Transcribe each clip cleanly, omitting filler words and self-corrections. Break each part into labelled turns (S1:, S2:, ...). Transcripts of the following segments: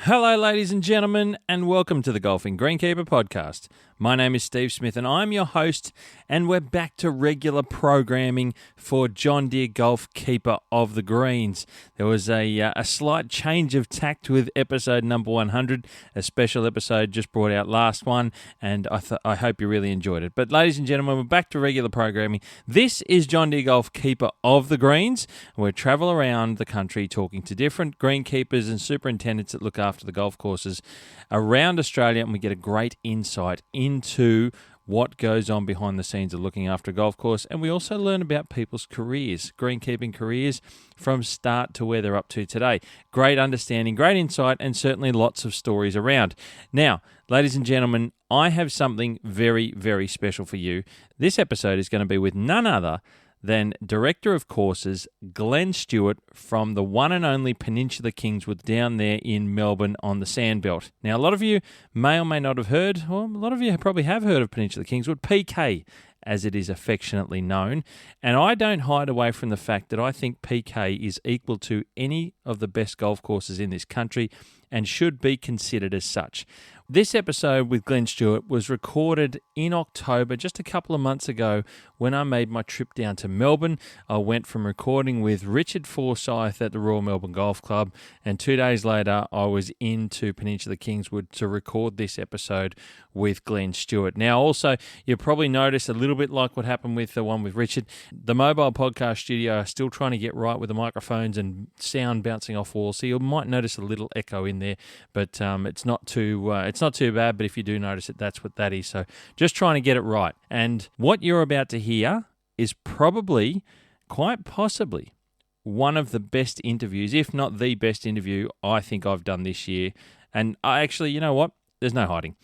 S1: Hello, ladies and gentlemen, and welcome to the Golfing Greenkeeper podcast. My name is Steve Smith, and I'm your host, and we're back to regular programming for John Deere Golf Keeper of the Greens. There was a slight change of tact with episode number 100, a special episode just brought out last one, and I hope you really enjoyed it. But ladies and gentlemen, we're back to regular programming. This is John Deere Golf Keeper of the Greens. We travel around the country talking to different greenkeepers and superintendents that look after the golf courses around Australia, and we get a great insight into what goes on behind the scenes of looking after a golf course, and we also learn about people's careers, greenkeeping careers, from start to where they're up to today. Great understanding, great insight, and certainly lots of stories around. Now, ladies and gentlemen, I have something very, very special for you. This episode is going to be with none other than Director of Courses, Glenn Stuart, from the one and only Peninsula Kingswood down there in Melbourne on the Sandbelt. Now, a lot of you may or may not have heard, or a lot of you probably have heard of Peninsula Kingswood, PK, as it is affectionately known. And I don't hide away from the fact that I think PK is equal to any of the best golf courses in this country and should be considered as such. This episode with Glenn Stuart was recorded in October, just a couple of months ago, when I made my trip down to Melbourne. I went from recording with Richard Forsyth at the Royal Melbourne Golf Club, and 2 days later I was into Peninsula Kingswood to record this episode with Glenn Stuart. Now, also, you'll probably notice a little bit like what happened with the one with Richard, the mobile podcast studio are still trying to get right with the microphones and sound bouncing off walls, so you might notice a little echo in there, but it's not too bad, but if you do notice it, that's what that is. So just trying to get it right. And what you're about to hear is probably, quite possibly, one of the best interviews, if not the best interview I think I've done this year. And I actually, you know what? There's no hiding.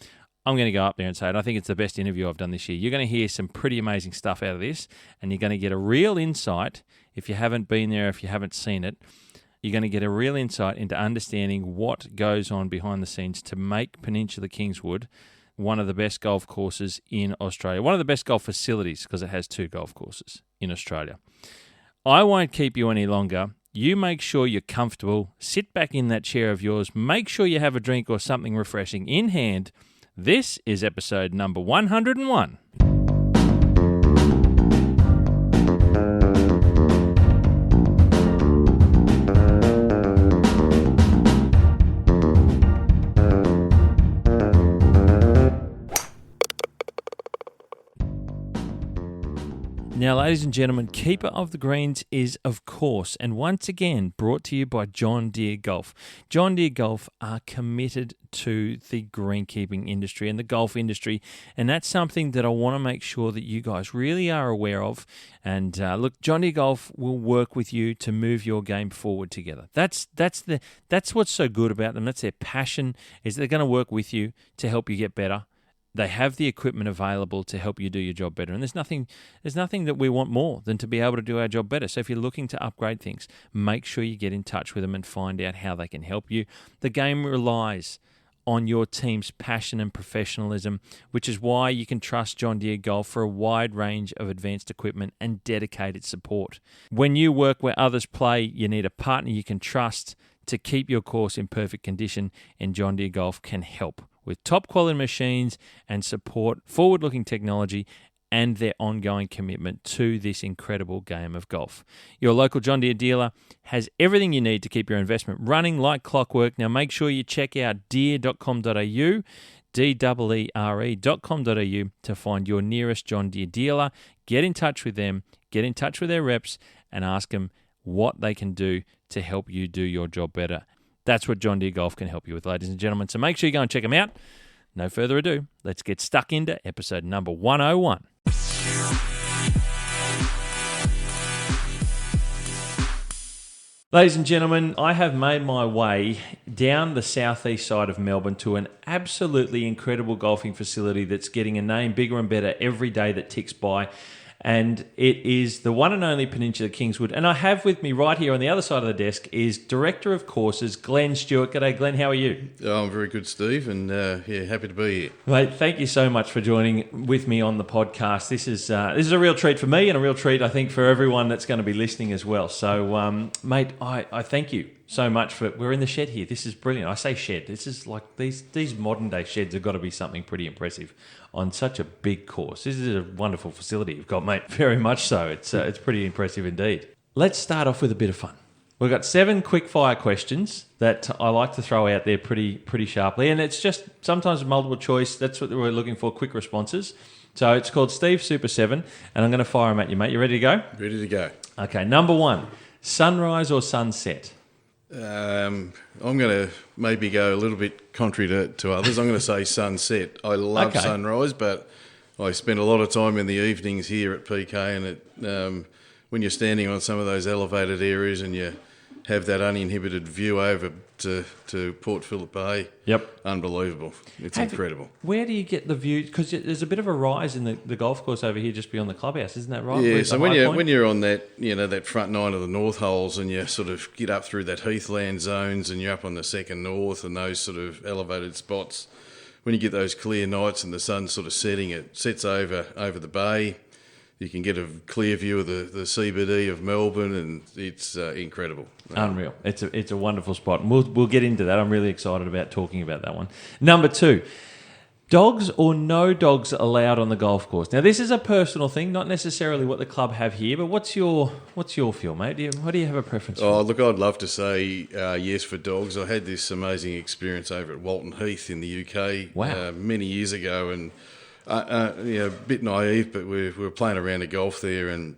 S1: I'm going to go up there and say it. I think it's the best interview I've done this year. You're going to hear some pretty amazing stuff out of this, and you're going to get a real insight, if you haven't been there, if you haven't seen it, you're going to get a real insight into understanding what goes on behind the scenes to make Peninsula Kingswood one of the best golf courses in Australia, one of the best golf facilities, because it has 2 golf courses in Australia. I won't keep you any longer. You make sure you're comfortable, sit back in that chair of yours, make sure you have a drink or something refreshing in hand. This is episode number 101. Now, ladies and gentlemen, Keeper of the Greens is, of course, and once again, brought to you by John Deere Golf. John Deere Golf are committed to the greenkeeping industry and the golf industry, and that's something that I want to make sure that you guys really are aware of. And look, John Deere Golf will work with you to move your game forward together. That's what's so good about them. That's their passion, is they're going to work with you to help you get better. They have the equipment available to help you do your job better. And there's nothing that we want more than to be able to do our job better. So if you're looking to upgrade things, make sure you get in touch with them and find out how they can help you. The game relies on your team's passion and professionalism, which is why you can trust John Deere Golf for a wide range of advanced equipment and dedicated support. When you work where others play, you need a partner you can trust to keep your course in perfect condition, and John Deere Golf can help with top quality machines and support forward-looking technology and their ongoing commitment to this incredible game of golf. Your local John Deere dealer has everything you need to keep your investment running like clockwork. Now make sure you check out deere.com.au, deere.com.au, to find your nearest John Deere dealer. Get in touch with them, get in touch with their reps, and ask them what they can do to help you do your job better. That's what John Deere Golf can help you with, ladies and gentlemen. So make sure you go and check them out. No further ado, let's get stuck into episode number 101. Ladies and gentlemen, I have made my way down the southeast side of Melbourne to an absolutely incredible golfing facility that's getting a name bigger and better every day that ticks by. And it is the one and only Peninsula Kingswood. And I have with me right here on the other side of the desk is Director of Courses, Glenn Stuart. G'day, Glenn. How are you?
S2: Oh, I'm very good, Steve, and happy to be here.
S1: Mate, thank you so much for joining with me on the podcast. This is a real treat for me and a real treat, I think, for everyone that's going to be listening as well. So, mate, I thank you so much for. We're in the shed here. This is brilliant. I say shed. This is like these modern day sheds have got to be something pretty impressive on such a big course. This is a wonderful facility you've got, mate. Very much so. It's pretty impressive indeed. Let's start off with a bit of fun. We've got 7 quick fire questions that I like to throw out there pretty sharply, and it's just sometimes multiple choice. That's what we're looking for, quick responses. So it's called Steve Super 7, and I'm going to fire them at you, mate. You ready to go?
S2: Ready to go.
S1: Okay, number 1, sunrise or sunset?
S2: I'm going to maybe go a little bit contrary to others. I'm going to say sunset. I love sunrise, but I spend a lot of time in the evenings here at PK, and when you're standing on some of those elevated areas and you have that uninhibited view over to Port Phillip Bay.
S1: Yep.
S2: Unbelievable. It's incredible.
S1: Where do you get the view? Because there's a bit of a rise in the golf course over here just beyond the clubhouse, isn't that right?
S2: Yeah, so when you're on that, that front 9 of the North Holes and you sort of get up through that heathland zones and you're up on the second North and those sort of elevated spots, when you get those clear nights and the sun's sort of setting, it sets over the bay. You can get a clear view of the CBD of Melbourne, and it's incredible.
S1: Unreal. It's a wonderful spot. And we'll get into that. I'm really excited about talking about that one. Number 2, dogs or no dogs allowed on the golf course? Now, this is a personal thing, not necessarily what the club have here, but what's your feel, mate? What do you have a preference for?
S2: Oh, look, I'd love to say yes for dogs. I had this amazing experience over at Walton Heath in the UK many years ago, and a bit naive, but we were playing around a golf there, and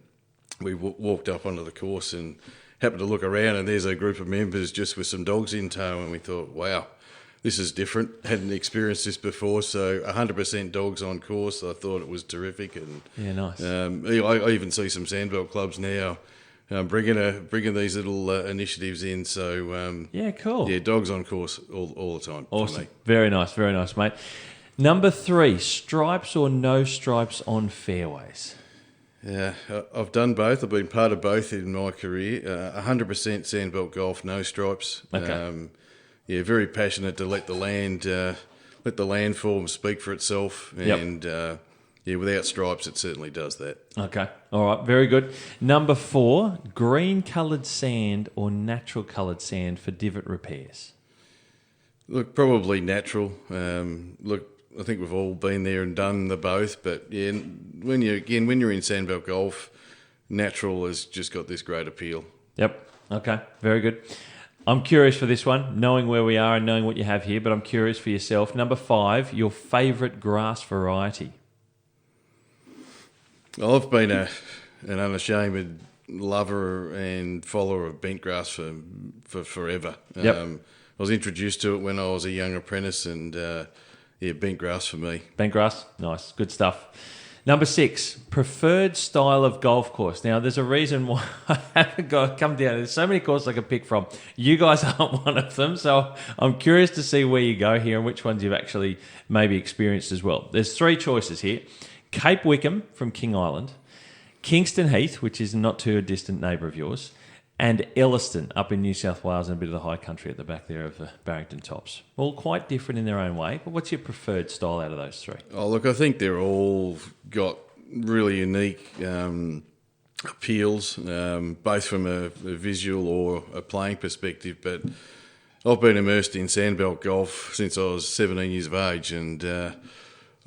S2: we walked up onto the course and happened to look around, and there's a group of members just with some dogs in tow, and we thought, wow, this is different. Hadn't experienced this before, so 100% dogs on course. I thought it was terrific, and
S1: nice.
S2: I even see some Sandbelt clubs now bringing these little initiatives in. So
S1: cool.
S2: Yeah, dogs on course all the time.
S1: Awesome.
S2: For me.
S1: Very nice, mate. Number 3, stripes or no stripes on fairways?
S2: Yeah, I've done both. I've been part of both in my career. 100% Sandbelt golf, no stripes.
S1: Okay.
S2: Very passionate to let the landform speak for itself, and without stripes, it certainly does that.
S1: Okay, all right, very good. Number 4, green coloured sand or natural coloured sand for divot repairs?
S2: Look, probably natural. I think we've all been there and done the both, but when you're in Sandbelt golf, natural has just got this great appeal.
S1: Yep. Okay. Very good. I'm curious for this one, knowing where we are and knowing what you have here, but I'm curious for yourself. Number 5, your favourite grass variety?
S2: Well, I've been an unashamed lover and follower of bent grass for forever.
S1: Yep.
S2: I was introduced to it when I was a young apprentice, and bent grass for me.
S1: Bent grass, nice, good stuff. Number 6, preferred style of golf course. Now, there's a reason why I haven't come down. There's so many courses I could pick from. You guys aren't one of them, so I'm curious to see where you go here and which ones you've actually maybe experienced as well. There's 3 choices here. Cape Wickham from King Island, Kingston Heath, which is not too a distant neighbour of yours, and Elliston up in New South Wales and a bit of the high country at the back there of the Barrington Tops. All quite different in their own way, but what's your preferred style out of those 3?
S2: Oh, look, I think they're all got really unique appeals, both from a visual or a playing perspective, but I've been immersed in Sandbelt golf since I was 17 years of age, and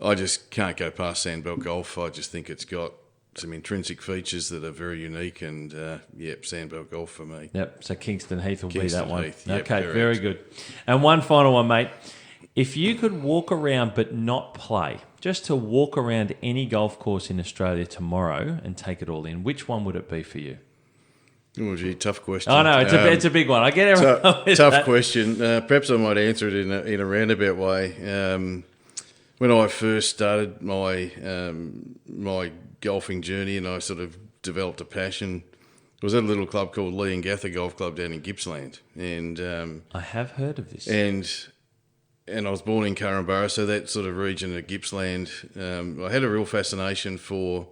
S2: I just can't go past Sandbelt golf. I just think it's got some intrinsic features that are very unique, and Sandbelt golf for me.
S1: Yep, so Kingston Heath will be that one.
S2: Heath, yep,
S1: okay,
S2: correct.
S1: Very good. And one final one, mate. If you could walk around but not play, just to walk around any golf course in Australia tomorrow and take it all in, which one would it be for you?
S2: Oh, gee, tough question.
S1: Oh, no, it's a big one. I get everyone
S2: tough question. Perhaps I might answer it in a roundabout way. When I first started my golfing journey and I sort of developed a passion, I was at a little club called Leongatha Golf Club down in Gippsland, and
S1: I have heard of this.
S2: And I was born in Curramborough, so that sort of region of Gippsland, I had a real fascination for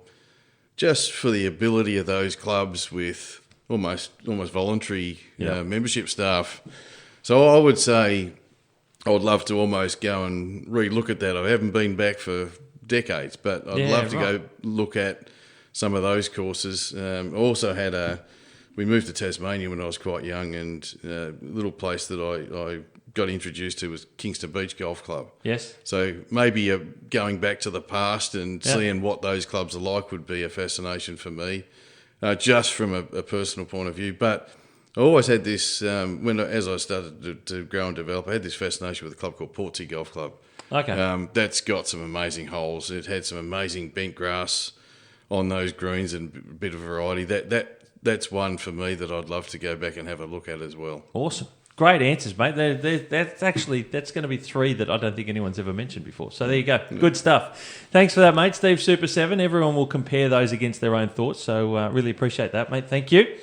S2: the ability of those clubs with almost voluntary membership staff. So I would say I would love to almost go and re-look at that. I haven't been back for decades, but I'd love to go look at some of those courses. I also had a we moved to Tasmania when I was quite young, and a little place that I got introduced to was Kingston Beach Golf Club.
S1: Yes.
S2: So maybe going back to the past and seeing what those clubs are like would be a fascination for me, just from a personal point of view. But I always had this, as I started to grow and develop, I had this fascination with a club called Portsea Golf Club.
S1: Okay.
S2: That's got some amazing holes. It had some amazing bent grass on those greens and a bit of variety. That's one for me that I'd love to go back and have a look at as well.
S1: Awesome. Great answers, mate. That's going to be 3 that I don't think anyone's ever mentioned before. So there you go. Good stuff. Thanks for that, mate. Steve Super 7. Everyone will compare those against their own thoughts. So really appreciate that, mate. Thank you.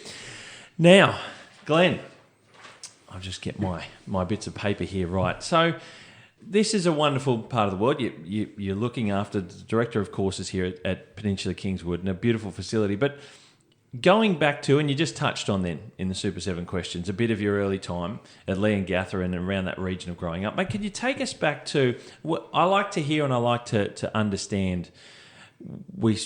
S1: Now, Glenn, I'll just get my bits of paper here right. So this is a wonderful part of the world. You're looking after the director of courses here at Peninsula Kingswood, and a beautiful facility. But going back to, and you just touched on then in the Super 7 questions, a bit of your early time at Leongatha and around that region of growing up. Mate, could you take us back to what I like to hear and I like to understand? We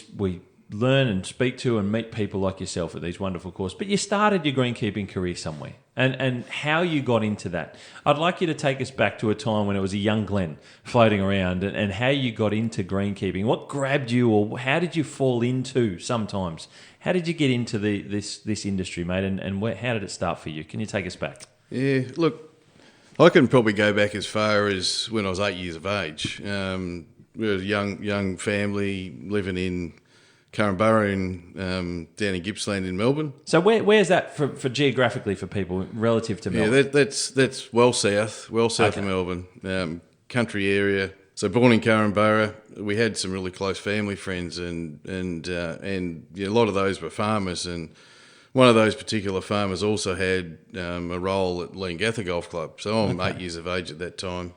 S1: learn and speak to and meet people like yourself at these wonderful courses, but you started your greenkeeping career somewhere, and how you got into that. I'd like you to take us back to a time when it was a young Glenn floating around, and how you got into greenkeeping. What grabbed you, or how did you fall into sometimes? How did you get into this industry, mate, and how did it start for you? Can you take us back?
S2: Yeah, look, I can probably go back as far as when I was 8 years of age. We were a young family living in Curramborough down in Gippsland in Melbourne.
S1: So where's that for geographically for people relative to Melbourne?
S2: Yeah, that's well south of Melbourne, country area. So born in Curramborough, we had some really close family friends, and a lot of those were farmers, and one of those particular farmers also had a role at Leongatha Golf Club. So I'm 8 years of age at that time.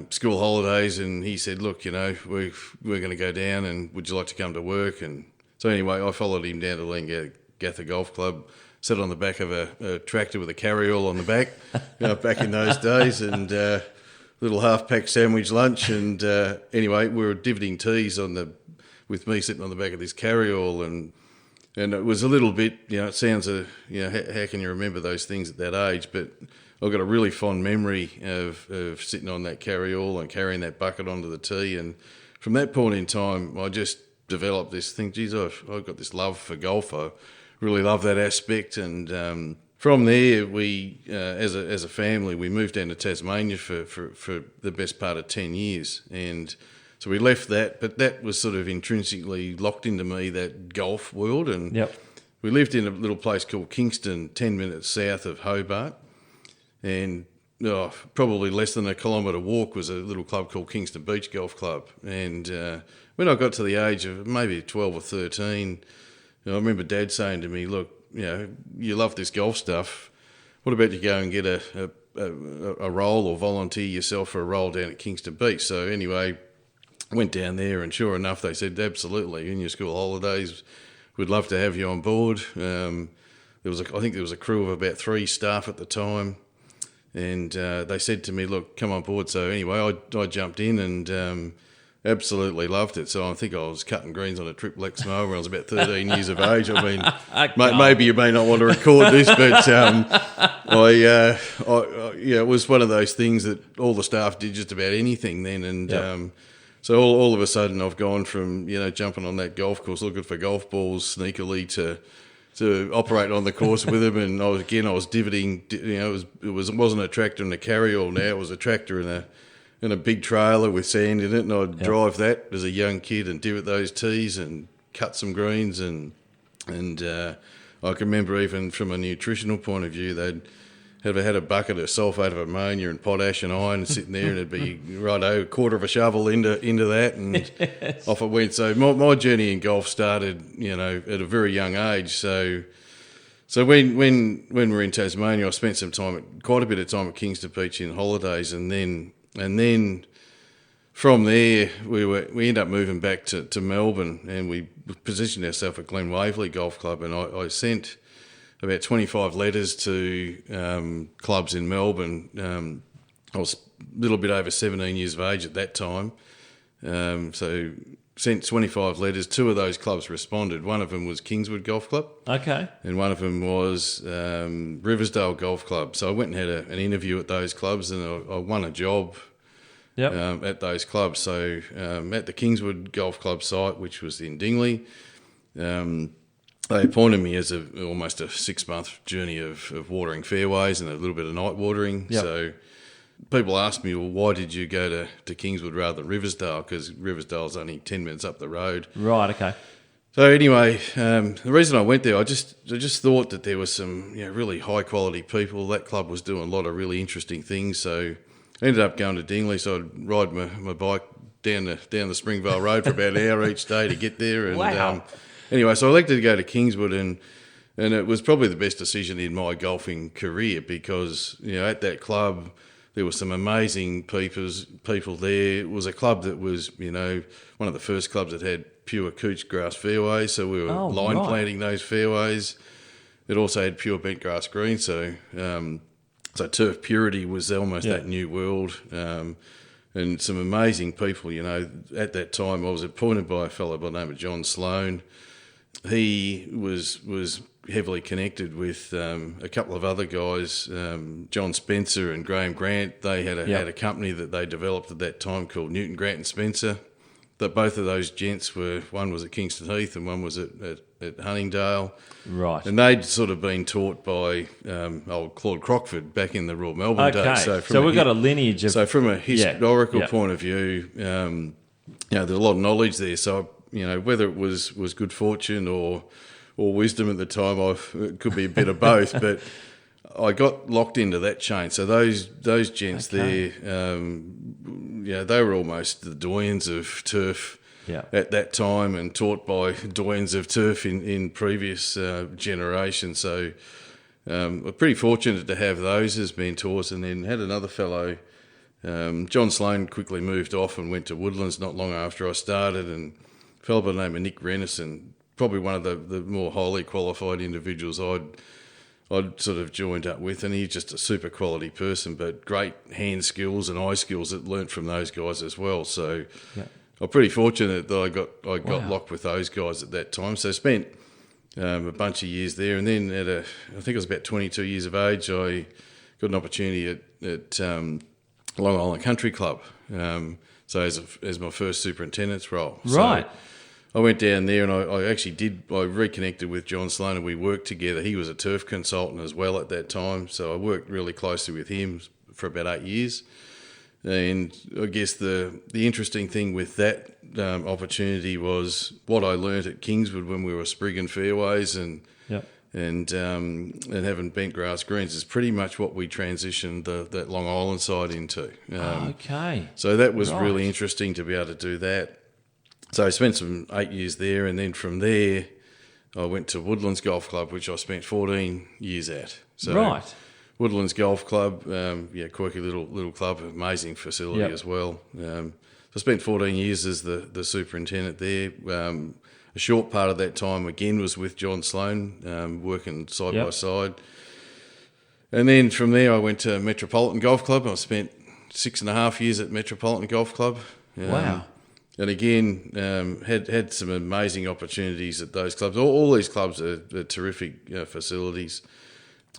S2: School holidays, and he said, look, we're going to go down, and would you like to come to work? And so anyway, I followed him down to Leongatha Golf Club, sat on the back of a tractor with a carryall on the back, back in those days, and little half-packed sandwich lunch, and anyway, we were divoting tees with me sitting on the back of this carryall, and it was a little bit, it sounds how can you remember those things at that age? But I've got a really fond memory of sitting on that carryall and carrying that bucket onto the tee, and from that point in time, I just developed this thing. Geez, I've got this love for golf. I really love that aspect, and from there, we as a family, we moved down to Tasmania for the best part of 10 years, and so we left that, but that was sort of intrinsically locked into me, that golf world, and we lived in a little place called Kingston, 10 minutes south of Hobart. And probably less than a kilometre walk was a little club called Kingston Beach Golf Club. And when I got to the age of maybe 12 or 13, I remember Dad saying to me, look, you love this golf stuff. What about you go and get a role or volunteer yourself for a role down at Kingston Beach? So anyway, I went down there, and sure enough, they said, absolutely, in your school holidays, we'd love to have you on board. I think there was a crew of about 3 staff at the time. And they said to me, look, come on board. So anyway, I jumped in and absolutely loved it. So I think I was cutting greens on a triple X mower when I was about 13 years of age. I mean, maybe you may not want to record this, but it was one of those things that all the staff did just about anything then. And so all of a sudden I've gone from, jumping on that golf course, looking for golf balls sneakily to operate on the course with him, and I was divoting. It wasn't a tractor and a carryall now; it was a tractor and a big trailer with sand in it, and I'd drive that as a young kid and divot those tees and cut some greens, and I can remember even from a nutritional point of view, they'd had a bucket of sulphate of ammonia and potash and iron sitting there, and it'd be a quarter of a shovel into that, and off it went. So my journey in golf started, at a very young age. So when we were in Tasmania, I spent quite a bit of time at Kingston Beach in holidays, and then from there we ended up moving back to Melbourne, and we positioned ourselves at Glen Waverley Golf Club, and I sent about 25 letters to clubs in Melbourne. I was a little bit over 17 years of age at that time. So sent 25 letters. 2 of those clubs responded. One of them was Kingswood Golf Club.
S1: Okay.
S2: And one of them was Riversdale Golf Club. So I went and had an interview at those clubs, and I won a job at those clubs. So at the Kingswood Golf Club site, which was in Dingley, they appointed me as almost a 6-month journey of watering fairways and a little bit of night watering.
S1: Yep.
S2: So people ask me, well, why did you go to Kingswood rather than Riversdale? Because Riversdale's only 10 minutes up the road.
S1: Right, okay.
S2: So anyway, the reason I went there, I just thought that there was some really high quality people. That club was doing a lot of really interesting things. So I ended up going to Dingley. So I'd ride my bike down the Springvale Road for about an hour each day to get there. And
S1: wow.
S2: Anyway, so I elected to go to Kingswood, and it was probably the best decision in my golfing career because at that club there were some amazing people there. It was a club that was one of the first clubs that had pure couch grass fairways, so we were planting those fairways. It also had pure bent grass greens, so turf purity was almost that new world. And some amazing people, at that time I was appointed by a fellow by the name of John Sloan. He was heavily connected with a couple of other guys, John Spencer and Graham Grant. They had a company that they developed at that time called Newton Grant and Spencer. That both of those gents one was at Kingston Heath and one was at Huntingdale.
S1: Right.
S2: And they'd sort of been taught by old Claude Crockford back in the Royal Melbourne days.
S1: So we've got a lineage of...
S2: So from a historical point of view, there's a lot of knowledge there. So, whether it was good fortune or wisdom at the time, it could be a bit of both, but I got locked into that chain. So those gents there, they were almost the doyens of turf at that time and taught by doyens of turf in previous generations. So I'm pretty fortunate to have those as mentors, and then had another fellow, John Sloan, quickly moved off and went to Woodlands not long after I started, and a fellow by the name of Nick Renison, probably one of the more highly qualified individuals I'd sort of joined up with, and he's just a super quality person, but great hand skills and eye skills that learnt from those guys as well. So I'm pretty fortunate that I got locked with those guys at that time. So I spent a bunch of years there, and then I think I was about 22 years of age, I got an opportunity at Long Island Country Club. So as my first superintendent's role.
S1: Right.
S2: So I went down there and I reconnected with John Sloan and we worked together. He was a turf consultant as well at that time. So I worked really closely with him for about 8 years. And I guess the interesting thing with that opportunity was what I learnt at Kingswood when we were sprigging fairways and having bent grass greens is pretty much what we transitioned that Long Island side into.
S1: Okay.
S2: So that was really interesting to be able to do that. So I spent some 8 years there, and then from there I went to Woodlands Golf Club, which I spent 14 years at. So Woodlands Golf Club, quirky little club, amazing facility as well. So I spent 14 years as the superintendent there. A short part of that time, again, was with John Sloan, working side by side. And then from there I went to Metropolitan Golf Club. I spent 6.5 years at Metropolitan Golf Club.
S1: Wow.
S2: And again, had some amazing opportunities at those clubs. All these clubs are terrific facilities.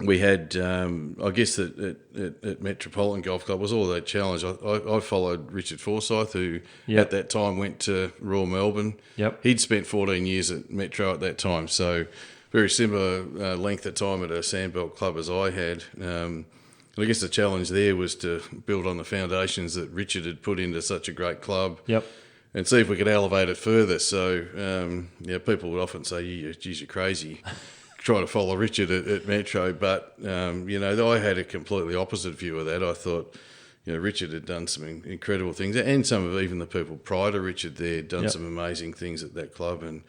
S2: We had, I guess, at Metropolitan Golf Club was all that challenge. I followed Richard Forsyth, who at that time went to Royal Melbourne.
S1: Yep.
S2: He'd spent 14 years at Metro at that time, so very similar length of time at a Sandbelt club as I had. And I guess the challenge there was to build on the foundations that Richard had put into such a great club.
S1: Yep.
S2: And see if we could elevate it further. So, people would often say, geez, you're crazy trying to follow Richard at Metro. But, I had a completely opposite view of that. I thought, Richard had done some incredible things. And some of even the people prior to Richard there had done some amazing things at that club. And,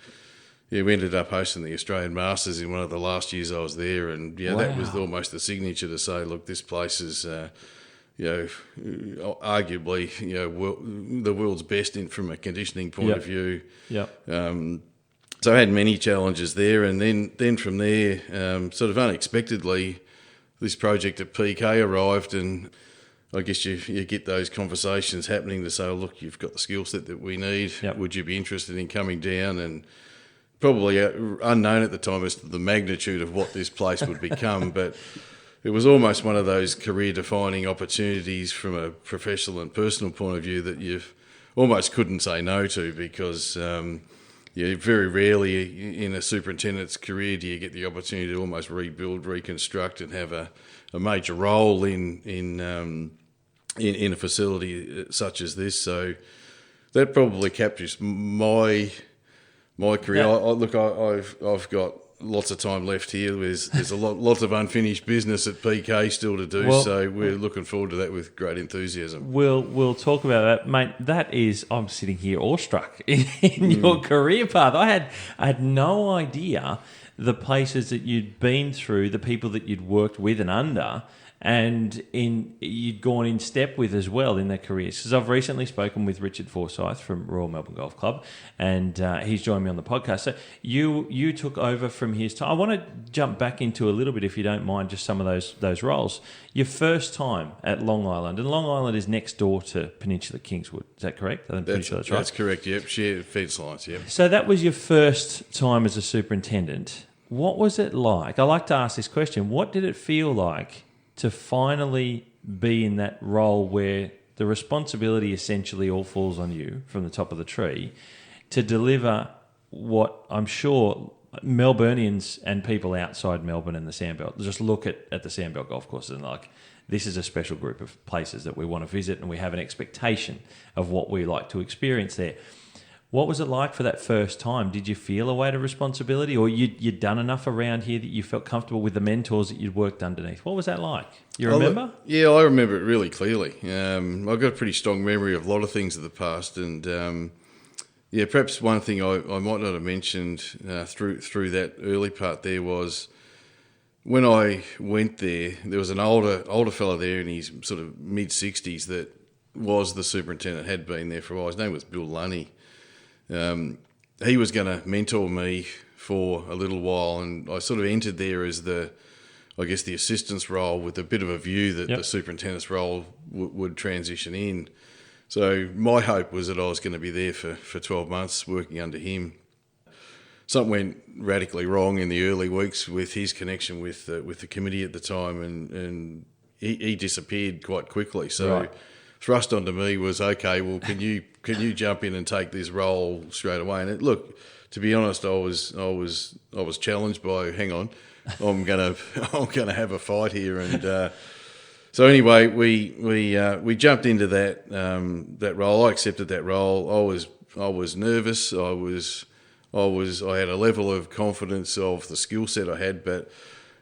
S2: we ended up hosting the Australian Masters in one of the last years I was there. And, that was almost the signature to say, look, this place is... arguably, the world's best from a conditioning point of view. So I had many challenges there, and then from there, sort of unexpectedly, this project at PK arrived, and I guess you get those conversations happening to say, oh, look, you've got the skill set that we need.
S1: Yep.
S2: Would you be interested in coming down? And probably unknown at the time as to the magnitude of what this place would become, but it was almost one of those career-defining opportunities from a professional and personal point of view that you almost couldn't say no to, because very rarely in a superintendent's career do you get the opportunity to almost rebuild, reconstruct, and have a major role in a facility such as this. So that probably captures my career. I've got lots of time left here. There's lots of unfinished business at PK still to do, so we're looking forward to that with great enthusiasm.
S1: We'll talk about that, mate. That is, I'm sitting here awestruck in your career path. I had no idea the places that you'd been through, the people that you'd worked with and under, and you'd gone in step with as well in their careers. Because I've recently spoken with Richard Forsyth from Royal Melbourne Golf Club, and he's joined me on the podcast. So you took over from his time. I want to jump back into a little bit, if you don't mind, just some of those roles. Your first time at Long Island, and Long Island is next door to Peninsula Kingswood. Is that correct? I'm pretty sure that's right.
S2: That's correct, yep. Shared fence lines, yep.
S1: So that was your first time as a superintendent. What was it like? I like to ask this question. What did it feel like to finally be in that role where the responsibility essentially all falls on you from the top of the tree to deliver what I'm sure Melburnians and people outside Melbourne and the Sandbelt just look at the Sandbelt golf courses and like, this is a special group of places that we want to visit, and we have an expectation of what we like to experience there. What was it like for that first time? Did you feel a weight of responsibility, or you'd done enough around here that you felt comfortable with the mentors that you'd worked underneath? What was that like? You remember?
S2: Yeah, I remember it really clearly. I've got a pretty strong memory of a lot of things of the past, and perhaps one thing I might not have mentioned through that early part there was when I went there was an older fella there in his sort of mid-60s that was the superintendent, had been there for a while. His name was Bill Lunny. He was going to mentor me for a little while, and I sort of entered there as the assistant's role with a bit of a view that the superintendent's role would transition in. So my hope was that I was going to be there for 12 months working under him. Something went radically wrong in the early weeks with his connection with the committee at the time, and he disappeared quite quickly. So thrust onto me was, okay, well, can you jump in and take this role straight away? And look, to be honest, I was challenged by, hang on, I'm gonna have a fight here, and so anyway, we jumped into that role. I accepted that role. I was nervous. I had a level of confidence of the skill set I had, but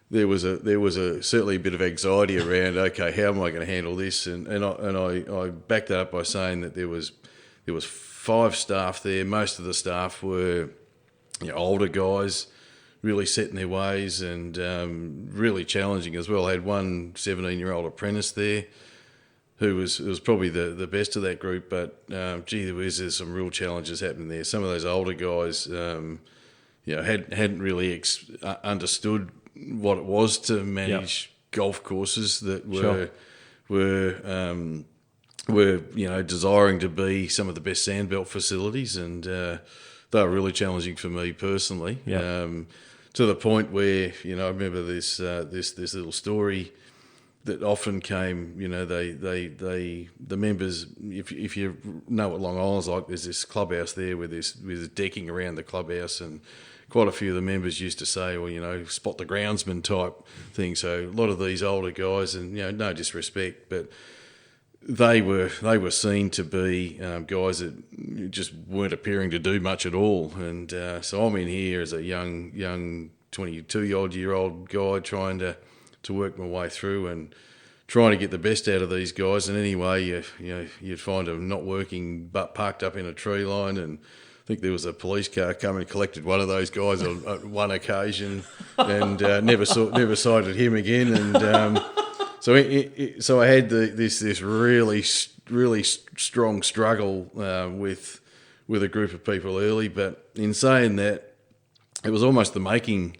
S2: there was certainly a bit of anxiety around, okay, how am I going to handle this? And I backed that up by saying that there was 5 staff there. Most of the staff were older guys, really set in their ways, and really challenging as well. I had one 17-year-old apprentice there who was probably the best of that group, but there's some real challenges happening there. Some of those older guys hadn't really understood what it was to manage golf courses that were desiring to be some of the best Sandbelt facilities, and they were really challenging for me personally. To the point where I remember this little story that often came. The members, if you know what Long Island's like, there's this clubhouse there with decking around the clubhouse, and quite a few of the members used to say, well, spot the groundsman type thing. So a lot of these older guys, and no disrespect, but they were seen to be guys that just weren't appearing to do much at all. And so I'm in here as a young 22-year-old guy trying to work my way through and trying to get the best out of these guys. And anyway, you'd find them not working, but parked up in a tree line, and I think there was a police car come and collected one of those guys on one occasion, and never sighted him again. And so I had this really strong struggle with a group of people early. But in saying that, it was almost the making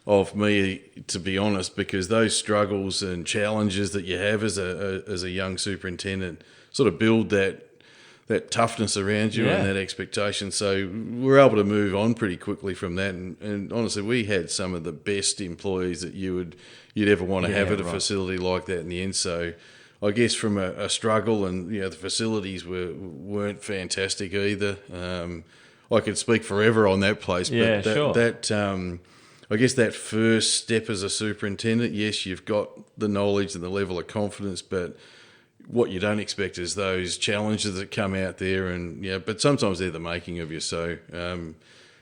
S2: of me, to be honest, because those struggles and challenges that you have as a young superintendent sort of build that toughness around you and that expectation. So we're able to move on pretty quickly from that. And honestly, we had some of the best employees that you'd ever want to have at a facility like that in the end. So I guess from a struggle, and the facilities weren't fantastic either. I could speak forever on that place, but I guess that first step as a superintendent, yes, you've got the knowledge and the level of confidence, but what you don't expect is those challenges that come out there, but sometimes they're the making of you. So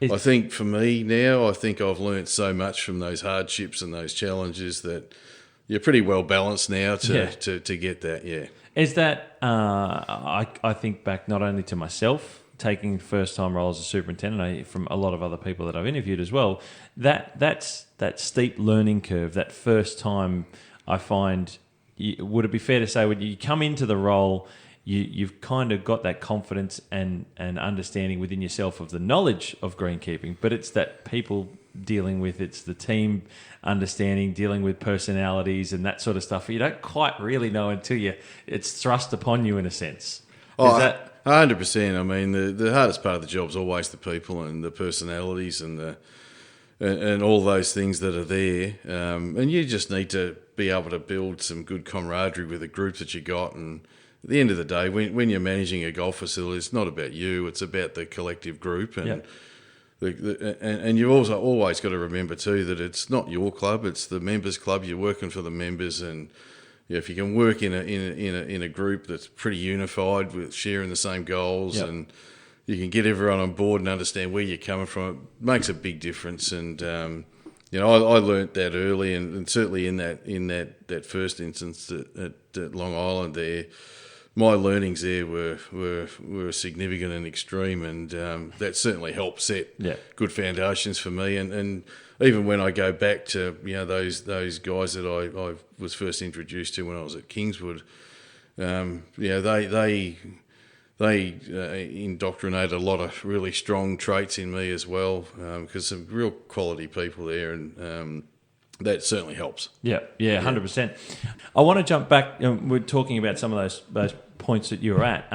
S2: I think for me now, I think I've learnt so much from those hardships and those challenges that you're pretty well balanced now to get that. Yeah,
S1: is that I think back not only to myself taking first time role as a superintendent, from a lot of other people that I've interviewed as well. That's that steep learning curve. That first time, I find. Would it be fair to say when you come into the role, you've kind of got that confidence and understanding within yourself of the knowledge of greenkeeping, but it's that people dealing with, it's the team understanding, dealing with personalities and that sort of stuff. You don't quite really know until it's thrust upon you in a sense.
S2: Is that 100%. I mean, the hardest part of the job is always the people and the personalities and all those things that are there. And you just need to be able to build some good camaraderie with the group that you got. And at the end of the day, when you're managing a golf facility, it's not about you, it's about the collective group. And and you've also always got to remember too that it's not your club, it's the members' club. You're working for the members, and if you can work in a group that's pretty unified with sharing the same goals, and you can get everyone on board and understand where you're coming from, it makes a big difference. And I learnt that early, and certainly in that first instance at Long Island there, my learnings there were significant and extreme, and that certainly helped set good foundations for me. And even when I go back to those guys that I was first introduced to when I was at Kingswood, they indoctrinated a lot of really strong traits in me as well, because some real quality people there, and that certainly helps. Yeah,
S1: 100%. I want to jump back. We're talking about some of those points that you were at.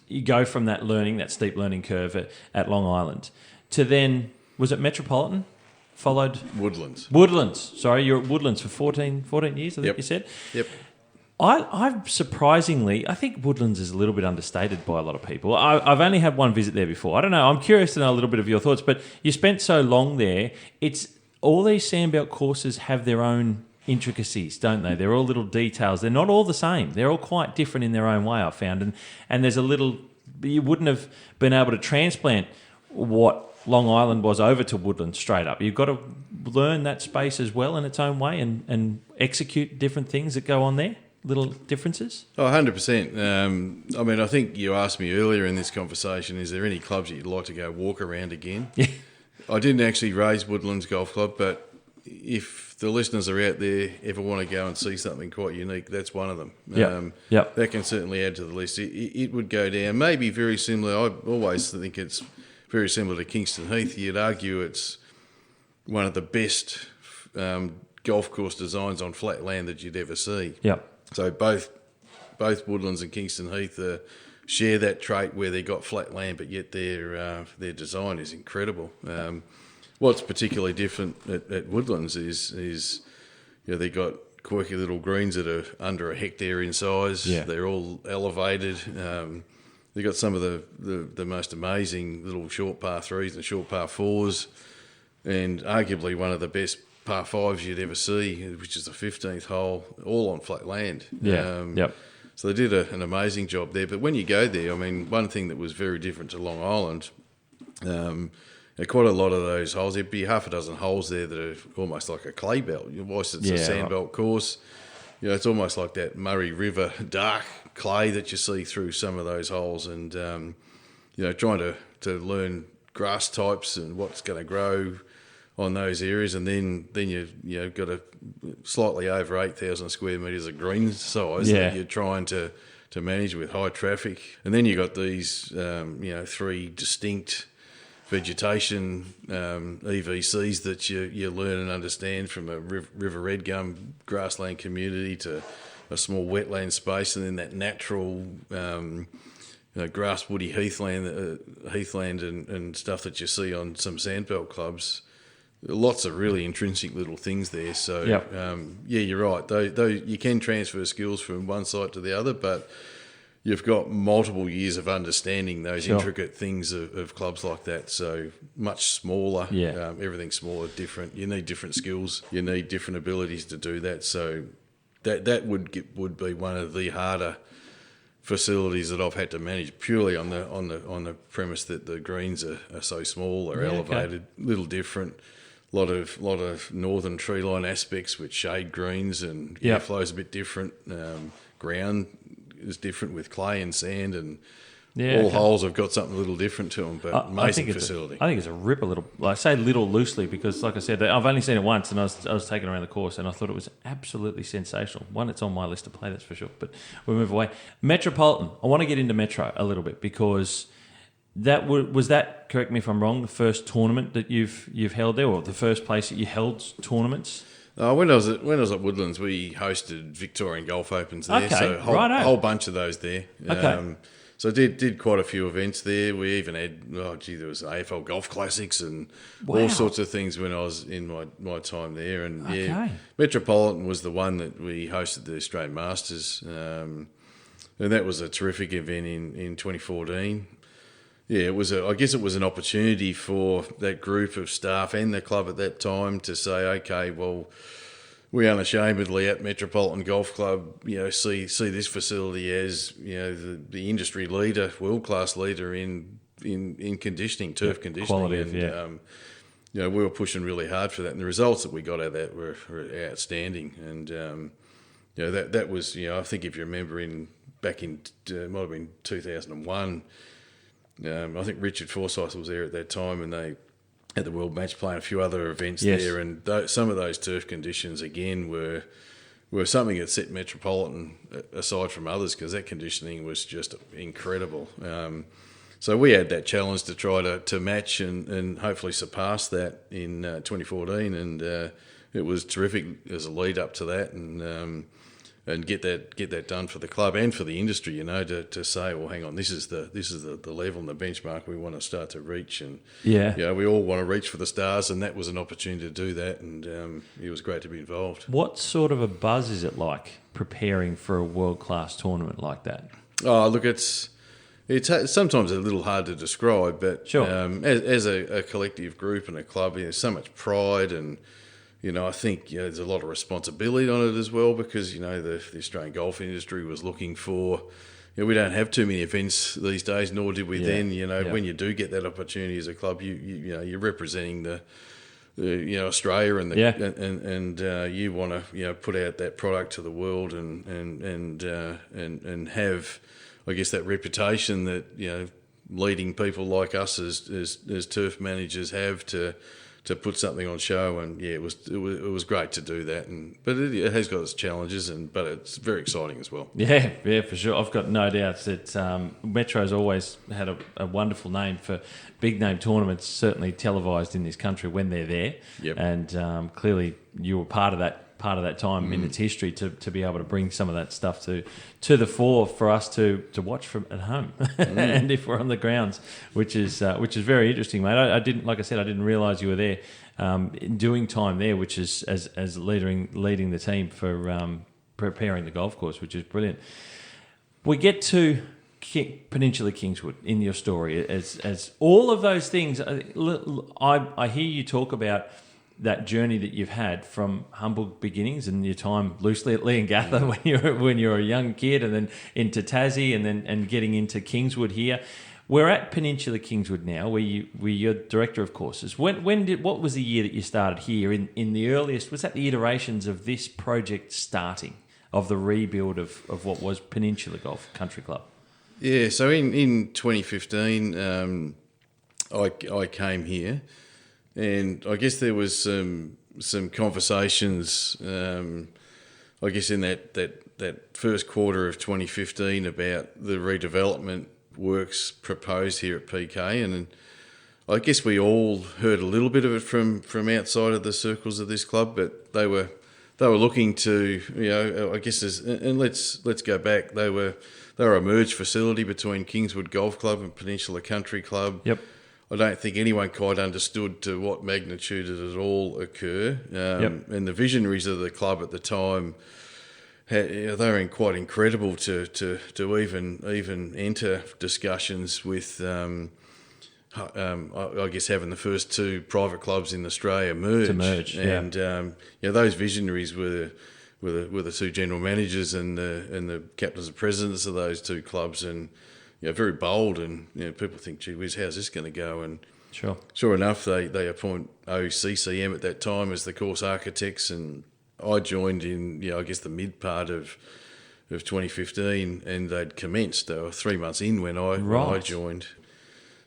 S1: You go from that steep learning curve at Long Island, to then, was it Metropolitan? Followed Woodlands. Sorry, you're at Woodlands for 14 years, I think you said.
S2: Yep.
S1: I surprisingly, I think Woodlands is a little bit understated by a lot of people. I've only had one visit there before. I don't know. I'm curious to know a little bit of your thoughts. But you spent so long there. It's all these Sandbelt courses have their own intricacies, don't they? They're all little details. They're not all the same. They're all quite different in their own way, I've found. And there's a little. You wouldn't have been able to transplant what Long Island was over to Woodland straight up. You've got to learn that space as well in its own way and execute different things that go on there. Little differences?
S2: 100%. I mean, I think you asked me earlier in this conversation, is there any clubs that you'd like to go walk around again?
S1: Yeah.
S2: I didn't actually raise Woodlands Golf Club, but if the listeners are out there ever want to go and see something quite unique, that's one of them. That can certainly add to the list. It would go down maybe very similar. I always think it's very similar to Kingston Heath. You'd argue it's one of the best golf course designs on flat land that you'd ever see.
S1: Yep.
S2: So both Woodlands and Kingston Heath share that trait where they got flat land, but yet their design is incredible. What's particularly different at Woodlands is they got quirky little greens that are under a hectare in size.
S1: Yeah.
S2: They're all elevated. They've got some of the most amazing little short par threes and short par fours, and arguably one of the best par fives you'd ever see, which is the 15th hole, all on flat land. So they did an amazing job there. But when you go there, I mean, one thing that was very different to Long Island, quite a lot of those holes, there'd be half a dozen holes there that are almost like a clay belt. Whilst it's a Sandbelt course, it's almost like that Murray River dark clay that you see through some of those holes. And, trying to learn grass types and what's going to grow on those areas, and then you've got a slightly over 8,000 square metres of green size that you're trying to manage with high traffic, and then you've got these 3 distinct vegetation, EVCs that you learn and understand from a river red gum grassland community to a small wetland space, and then that natural grass woody heathland and stuff that you see on some Sandbelt clubs. Lots of really intrinsic little things there. So, you're right. Though you can transfer skills from one site to the other, but you've got multiple years of understanding those intricate things of clubs like that. So much smaller, everything's smaller, different. You need different skills. You need different abilities to do that. So that would be one of the harder facilities that I've had to manage, purely on the premise that the greens are so small, they're elevated, little different. Lot of northern tree line aspects with shade greens, and airflow's a bit different. Ground is different with clay and sand, and all holes have got something a little different to them. But amazing facility.
S1: I think it's a ripper little. I say little loosely because, like I said, I've only seen it once, and I was taken around the course, and I thought it was absolutely sensational. One, it's on my list to play, that's for sure. But we'll move away. Metropolitan. I want to get into Metro a little bit because. That was that. Correct me if I'm wrong. The first tournament that you've held there, or the first place that you held tournaments.
S2: When I was at Woodlands, we hosted Victorian Golf Opens there.
S1: Okay,
S2: so a whole bunch of those there.
S1: Okay.
S2: So I did quite a few events there. We even had there was AFL Golf Classics and all sorts of things when I was in my time there. And Metropolitan was the one that we hosted the Australian Masters, and that was a terrific event in 2014. Yeah, I guess it was an opportunity for that group of staff and the club at that time to say, okay, well, we unashamedly at Metropolitan Golf Club, see this facility as the industry leader, world class leader in conditioning, turf conditioning,
S1: quality,
S2: and we were pushing really hard for that, and the results that we got out of that were outstanding. And that was I think if you remember back in might have been 2001. I think Richard Forsyth was there at that time, and they had the World Match Play and a few other events there. And some of those turf conditions, again, were something that set Metropolitan aside from others, because that conditioning was just incredible. So we had that challenge to try to match and hopefully surpass that in 2014, and it was terrific as a lead up to that, and get that done for the club and for the industry, to say, well, hang on, this is the level and the benchmark we want to start to reach, and we all want to reach for the stars, and that was an opportunity to do that, and it was great to be involved.
S1: What sort of a buzz is it like preparing for a world class tournament like that?
S2: Oh, look, it's sometimes a little hard to describe, but
S1: sure.
S2: As a collective group and a club, there's so much pride and. I think there's a lot of responsibility on it as well, because the Australian golf industry was looking for. We don't have too many events these days, nor did we then. When you do get that opportunity as a club, you're representing the Australia and you want to put out that product to the world and have, I guess, that reputation that leading people like us as turf managers have to put something on show, and it was great to do that, but it has got its challenges, but it's very exciting as well. Yeah,
S1: for sure. I've got no doubts that Metro's always had a wonderful name for big name tournaments, certainly televised in this country when they're there.
S2: Yep.
S1: And clearly you were part of that time in its history to be able to bring some of that stuff to the fore for us to watch from at home and if we're on the grounds, which is very interesting, mate. I didn't realise you were there doing time there, which is as leading the team for preparing the golf course, which is brilliant. We get to Peninsula Kingswood in your story as all of those things. I hear you talk about that journey that you've had from humble beginnings and your time loosely at Leongatha when you were a young kid, and then into Tassie, and getting into Kingswood here. We're at Peninsula Kingswood now, where you're director of courses. What was the year that you started here in the earliest? Was that the iterations of this project starting, of the rebuild of what was Peninsula Golf Country Club?
S2: Yeah, so in 2015, I came here. And I guess there was some conversations, I guess in that first quarter of 2015 about the redevelopment works proposed here at PK, and I guess we all heard a little bit of it from outside of the circles of this club, but they were looking to, I guess, and let's go back. They were a merged facility between Kingswood Golf Club and Peninsula Country Club.
S1: Yep.
S2: I don't think anyone quite understood to what magnitude it all occur. And the visionaries of the club at the time, they were quite incredible to even enter discussions with. I guess having the first two private clubs in Australia merge, and those visionaries were the two general managers and the captains and presidents of those two clubs, and very bold, and people think, gee whiz, how's this going to go? And sure enough, they appoint OCCM at that time as the course architects, and I joined in I guess the mid part of 2015, and they'd commenced. They were 3 months in when I joined.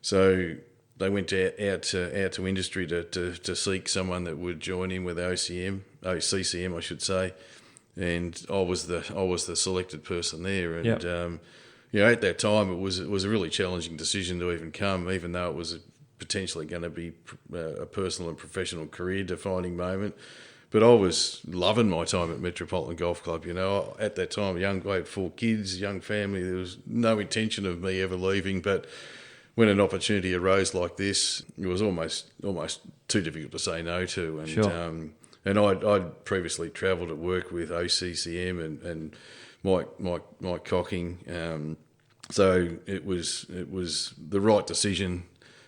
S2: So they went out to industry to seek someone that would join in with OCCM, I should say, and I was the selected person there. And at that time it was a really challenging decision to even come, even though it was potentially going to be a personal and professional career defining moment. But I was loving my time at Metropolitan Golf Club. At that time, I had 4 kids, young family. There was no intention of me ever leaving, but when an opportunity arose like this, it was almost too difficult to say no to. And and I'd previously travelled at work with OCCM and Mike Cocking, so it was the right decision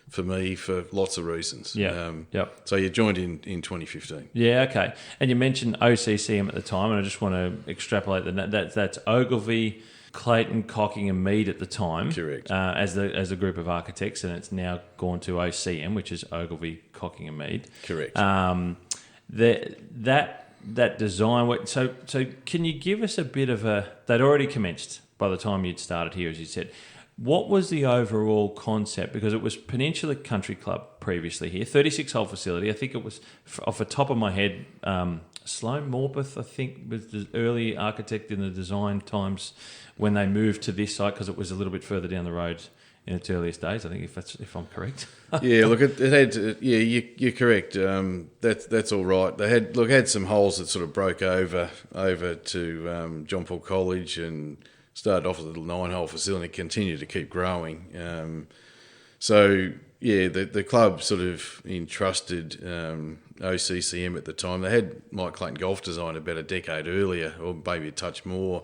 S2: for me for lots of reasons. So you joined in 2015.
S1: Yeah, okay. And you mentioned OCCM at the time, and I just want to extrapolate that's Ogilvy, Clayton, Cocking and Mead at the time.
S2: Correct.
S1: As a group of architects, and it's now gone to OCM, which is Ogilvy, Cocking and Mead.
S2: Correct.
S1: That design, so can you give us a bit of they'd already commenced by the time you'd started here, as you said. What was the overall concept? Because it was Peninsula Country Club previously here, 36-hole facility. I think it was, off the top of my head, Sloane Morpeth, I think, was the early architect in the design times when they moved to this site, because it was a little bit further down the road in its earliest days, I think, if I'm correct.
S2: Yeah, look, it had. You're correct. That's all right. They had some holes that sort of broke over to John Paul College and started off as a little 9-hole facility and continued to keep growing. The club sort of entrusted OCCM at the time. They had Mike Clayton Golf Design about a decade earlier, or maybe a touch more,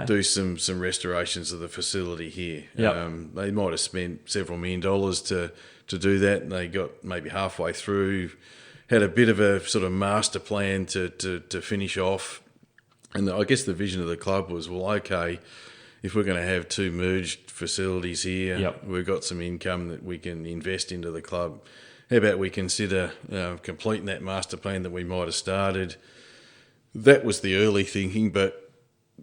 S2: do some restorations of the facility here.
S1: Yep.
S2: They might have spent several $1 million to do that, and they got maybe halfway through, had a bit of a sort of master plan to finish off. And I guess the vision of the club was, well, okay, if we're going to have 2 merged facilities here, we've got some income that we can invest into the club. How about we consider completing that master plan that we might have started? That was the early thinking, but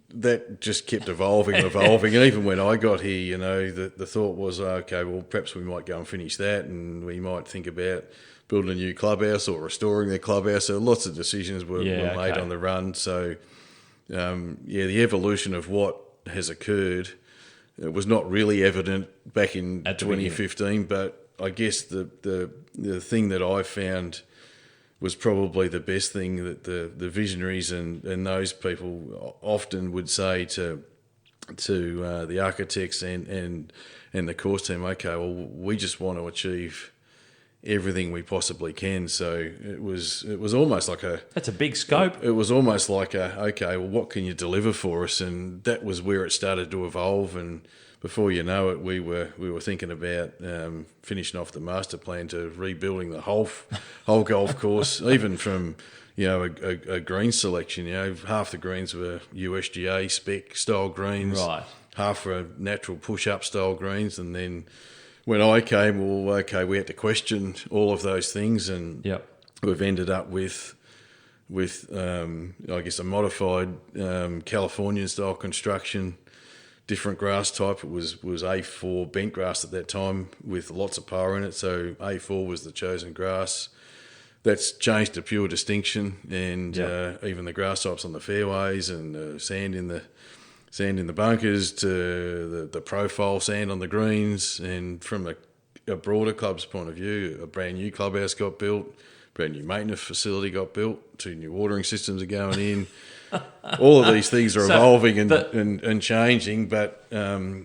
S2: that just kept evolving. And even when I got here, the thought was, okay, well, perhaps we might go and finish that, and we might think about building a new clubhouse or restoring the clubhouse. So lots of decisions were made on the run. So, the evolution of what has occurred, it was not really evident back in 2015, but I guess the thing that I found was probably the best thing that the visionaries and those people often would say to the architects and the course team, okay, well, we just want to achieve everything we possibly can. So it was almost like
S1: that's a big scope.
S2: It was almost like okay, well, what can you deliver for us? And that was where it started to evolve. And before you know it, we were thinking about finishing off the master plan to rebuilding the whole golf course, even from a green selection. Half the greens were USGA spec style greens,
S1: right? Half
S2: were natural push-up style greens, and then when I came, well, okay, we had to question all of those things, and we've ended up with I guess a modified Californian style construction, different grass type. It was A4 bent grass at that time with lots of power in it, so A4 was the chosen grass. That's changed to pure distinction, and even the grass types on the fairways and sand in the bunkers to the profile sand on the greens, and from a broader club's point of view, a brand new clubhouse got built, brand new maintenance facility got built, 2 new watering systems are going in. All of these things are evolving and changing, but I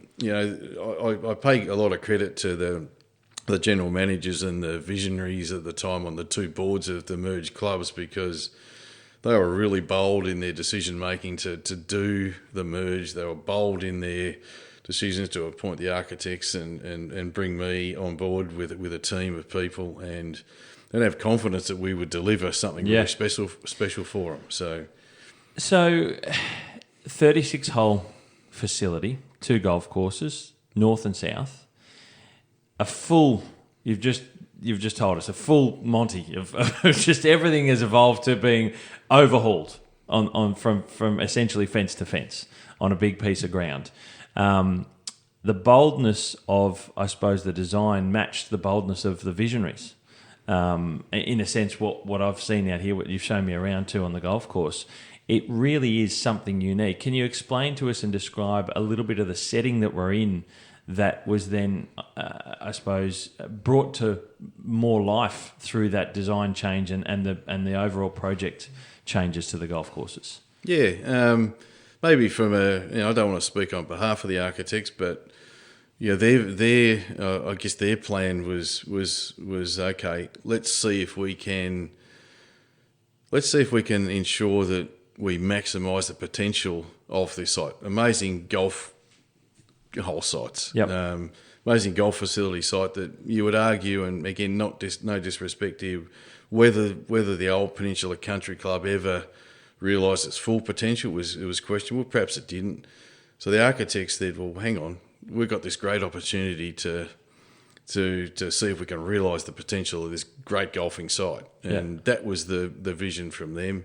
S2: pay a lot of credit to the general managers and the visionaries at the time on the 2 boards of the merged clubs, because they were really bold in their decision making to do the merge. They were bold in their decisions to appoint the architects and bring me on board with a team of people and have confidence that we would deliver something really special for them.
S1: So 36-hole facility, 2 golf courses, north and south, a full, you've just told us, a full Monty of just everything has evolved to being overhauled from essentially fence to fence on a big piece of ground. The boldness of, I suppose, the design matched the boldness of the visionaries. In a sense, what I've seen out here, what you've shown me around too on the golf course, it really is something unique. Can you explain to us and describe a little bit of the setting that we're in that was then, I suppose, brought to more life through that design change and the overall project changes to the golf courses?
S2: Yeah, maybe from I don't want to speak on behalf of the architects, but their I guess their plan was okay. Let's see if we can ensure that we maximise the potential of this site. Amazing golf hole sites.
S1: Yep.
S2: Amazing golf facility site that you would argue, and again, no disrespect here, whether the old Peninsula Country Club ever realised its full potential was questionable. Perhaps it didn't. So the architects said, well, hang on, we've got this great opportunity to see if we can realise the potential of this great golfing site. And that was the vision from them.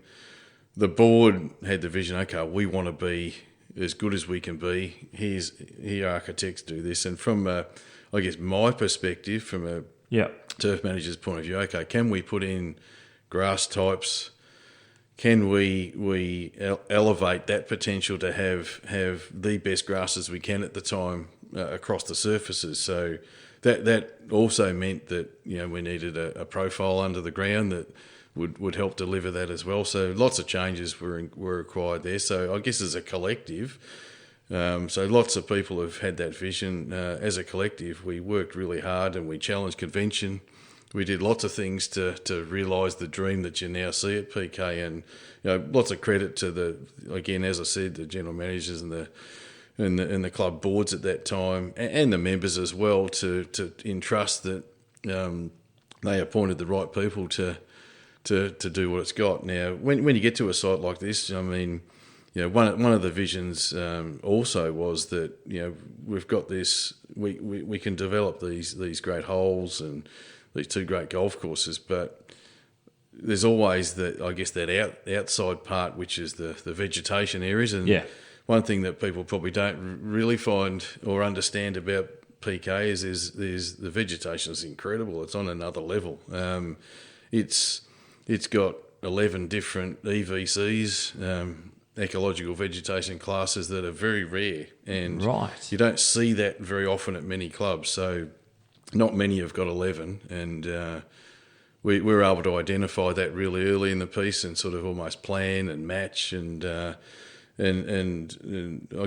S2: The board had the vision, okay, we want to be as good as we can be. Here architects do this. And from, I guess, my perspective, from a turf manager's point of view, okay, can we put in grass types? Can we elevate that potential to have the best grasses we can at the time across the surfaces? So that also meant that we needed a profile under the ground that would help deliver that as well. So lots of changes were required there. So I guess as a collective, so lots of people have had that vision. As a collective, we worked really hard and we challenged convention. We did lots of things to realise the dream that you now see at PK, and lots of credit to again, as I said, the general managers and the club boards at that time, and the members as well, to entrust that they appointed the right people to do what it's got. Now, when you get to a site like this, I mean, one of the visions also was that we've got this, we can develop these great holes and these 2 great golf courses, but there's always that outside part, which is the vegetation areas. And one thing that people probably don't really find or understand about PK is the vegetation is incredible. It's on another level. It's got 11 different EVCs, ecological vegetation classes, that are very rare, and you don't see that very often at many clubs. So not many have got 11, and we were able to identify that really early in the piece and sort of almost plan and match and I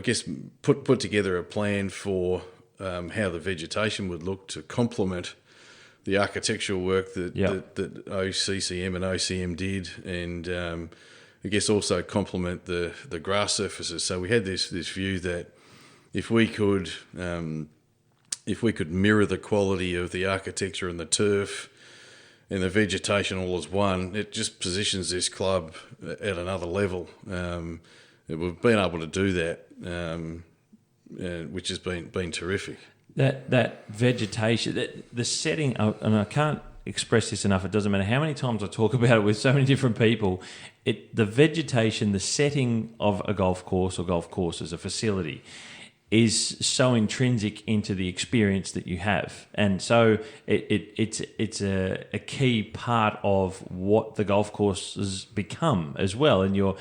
S2: guess put together a plan for how the vegetation would look to complement the architectural work that OCCM and OCM did, and I guess also complement the grass surfaces. So we had this view that if we could mirror the quality of the architecture and the turf and the vegetation all as one, it just positions this club at another level. We've been able to do that, which has been terrific.
S1: That vegetation, the setting, and I can't express this enough, it doesn't matter how many times I talk about it with so many different people, the vegetation, the setting of a golf course or golf courses, a facility, is so intrinsic into the experience that you have. And so it's a key part of what the golf courses become as well, and your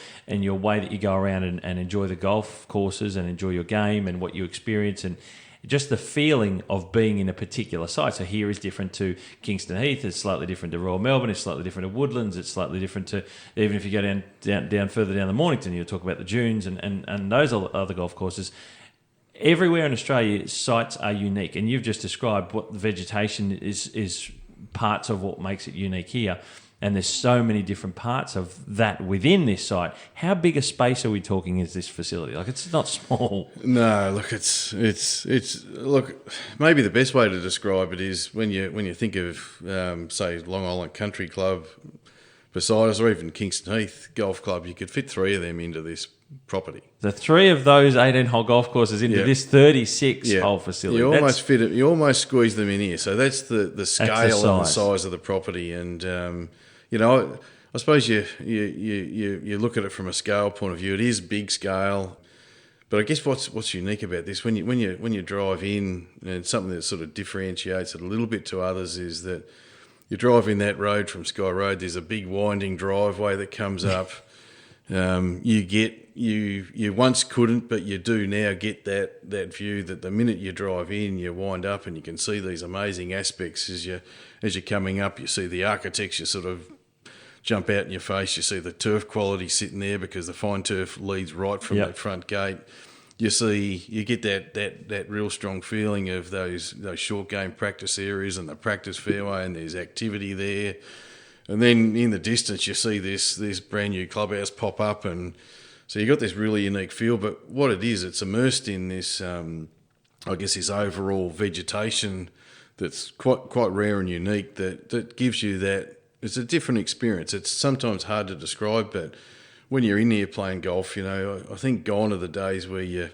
S1: way that you go around and enjoy the golf courses and enjoy your game and what you experience. just the feeling of being in a particular site. So here is different to Kingston Heath, it's slightly different to Royal Melbourne, it's slightly different to Woodlands, it's slightly different to, even if you go down further down the Mornington, you'll talk about the dunes and those other golf courses. Everywhere in Australia, sites are unique, and you've just described what the vegetation is parts of what makes it unique here. And there's so many different parts of that within this site. How big a space are we talking is this facility? Like, it's not small.
S2: No, look, it's look. Maybe the best way to describe it is when you think of say Long Island Country Club beside us, or even Kingston Heath Golf Club, you could fit 3 of them into this property.
S1: The 3 of those 18-hole golf courses into this 36-hole facility.
S2: You almost fit it. You almost squeeze them in here. So that's the scale and the size of the property. And I suppose you look at it from a scale point of view. It is big scale, but I guess what's unique about this when you drive in, and something that sort of differentiates it a little bit to others is that you drive in that road from Sky Road. There's a big winding driveway that comes up. You once couldn't, but you do now get that view that the minute you drive in, you wind up and you can see these amazing aspects as you're coming up. You see the architecture sort of jump out in your face. You see the turf quality sitting there because the fine turf leads right from that front gate. You get that real strong feeling of those short game practice areas and the practice fairway, and there's activity there. And then in the distance, you see this brand new clubhouse pop up, and so you got this really unique feel. But what it is, it's immersed in this, this overall vegetation that's quite rare and unique. That gives you that. It's a different experience. It's sometimes hard to describe, but when you're in here playing golf, I think gone are the days where you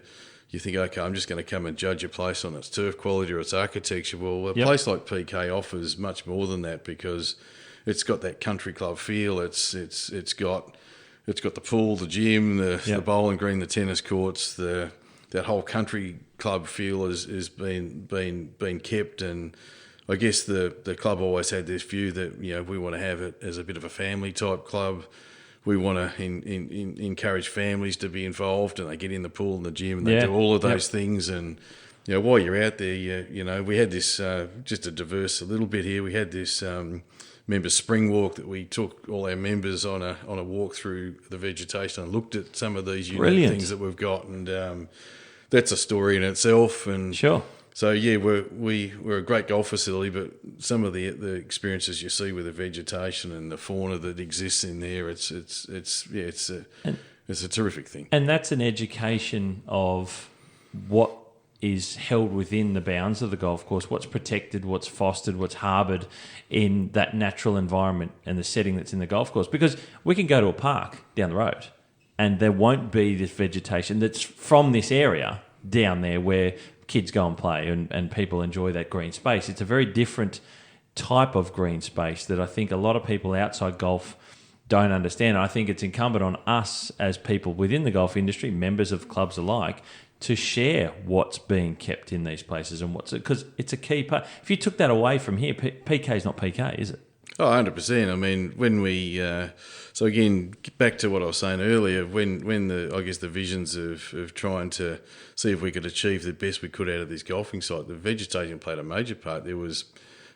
S2: think, okay, I'm just going to come and judge a place on its turf quality or its architecture. Well, a place like PK offers much more than that because it's got that country club feel. It's got the pool, the gym, the bowling green, the tennis courts. That whole country club feel is been kept. And I guess the club always had this view that we want to have it as a bit of a family type club. We want to encourage families to be involved, and they get in the pool and the gym and they do all of those things. And while you're out there, we had this just to diverse a little bit here. We had this. Members spring walk that we took all our members on a walk through the vegetation and looked at some of these unique things that we've got, and that's a story in itself. And
S1: sure.
S2: So we're a great golf facility, but some of the experiences you see with the vegetation and the fauna that exists in there, it's a terrific thing.
S1: And that's an education of what is held within the bounds of the golf course, what's protected, what's fostered, what's harboured in that natural environment and the setting that's in the golf course. Because we can go to a park down the road and there won't be this vegetation that's from this area down there where kids go and play and people enjoy that green space. It's a very different type of green space that I think a lot of people outside golf don't understand. I think it's incumbent on us as people within the golf industry, members of clubs alike, to share what's being kept in these places and because it's a key part. If you took that away from here, PK is not PK, is it?
S2: Oh, 100%. I mean, when we so again, back to what I was saying earlier, when the visions of trying to see if we could achieve the best we could out of this golfing site, the vegetation played a major part. There was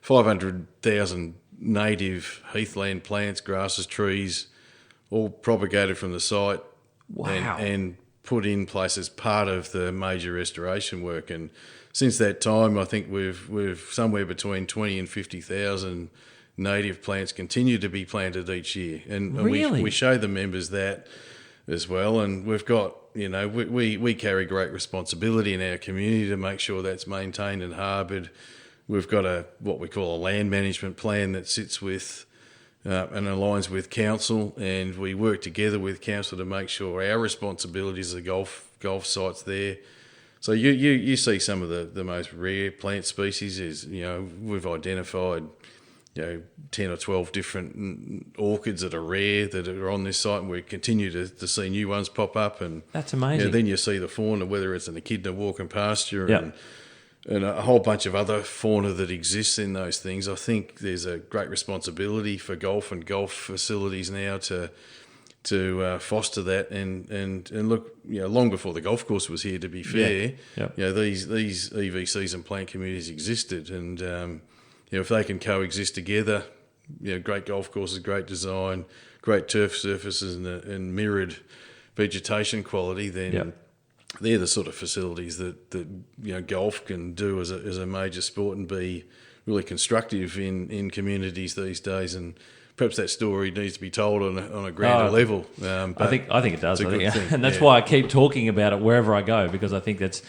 S2: 500,000 native heathland plants, grasses, trees, all propagated from the site.
S1: Wow.
S2: And put in place as part of the major restoration work. And since that time, I think we've somewhere between 20 and 50,000 native plants continue to be planted each year. And
S1: really?
S2: we show the members that as well. And we've got, we carry great responsibility in our community to make sure that's maintained and harboured. We've got what we call a land management plan that sits with and aligns with council, and we work together with council to make sure our responsibilities as golf sites there. So you see some of the most rare plant species is we've identified 10 or 12 different orchids that are rare that are on this site, and we continue to see new ones pop up. And
S1: that's amazing.
S2: Then you see the fauna, whether it's an echidna walking pasture and a whole bunch of other fauna that exists in those things. I think there's a great responsibility for golf and golf facilities now to foster that and look, long before the golf course was here, to be fair, these EV season plant communities existed, and if they can coexist together, great golf courses, great design, great turf surfaces, and mirrored vegetation quality, then they're the sort of facilities that golf can do as a major sport and be really constructive in communities these days. And perhaps that story needs to be told on a grander level.
S1: I think it does. And that's
S2: Yeah.
S1: why I keep talking about it wherever I go, because I think that's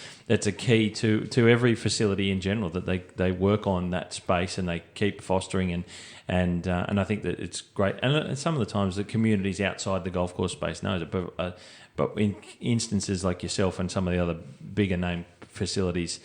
S1: a key to every facility in general, that they work on that space and they keep fostering and I think that it's great. And some of the times the communities outside the golf course space knows it, but in instances like yourself and some of the other bigger name facilities,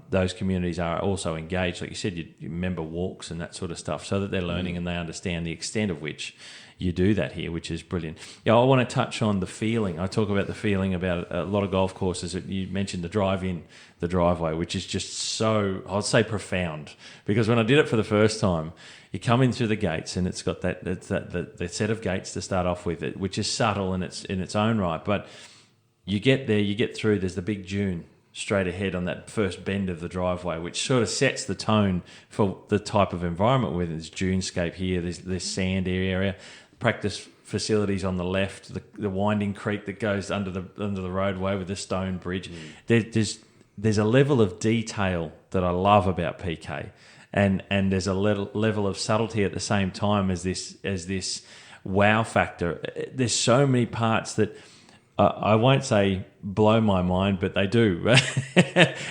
S1: those communities are also engaged. Like you said, you member walks and that sort of stuff, so that they're learning and they understand the extent of which you do that here, which is brilliant. I want to touch on the feeling. I talk about the feeling about a lot of golf courses. You mentioned the drive-in, the driveway, which is just so, I'd say, profound. Because when I did it for the first time, you come in through the gates and it's got the set of gates to start off with, which is subtle in its own right. But you get there, you get through, there's the big dune straight ahead on that first bend of the driveway, which sort of sets the tone for the type of environment where there's dunescape here, there's sand area, practice facilities on the left, the winding creek that goes under the roadway with the stone bridge. There's a level of detail that I love about PK, and there's a level of subtlety at the same time as this wow factor. There's so many parts that I won't say blow my mind, but they do.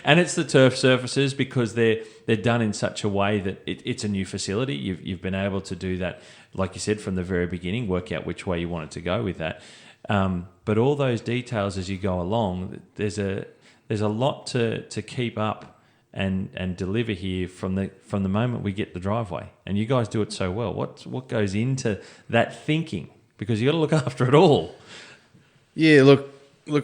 S1: And it's the turf surfaces, because they're done in such a way that it's a new facility. You've been able to do that, like you said, from the very beginning, work out which way you wanted to go with that. But all those details as you go along, there's a lot to keep up and deliver here from the moment we get the driveway. And you guys do it so well. What goes into that thinking? Because you got to look after it all.
S2: Yeah, look,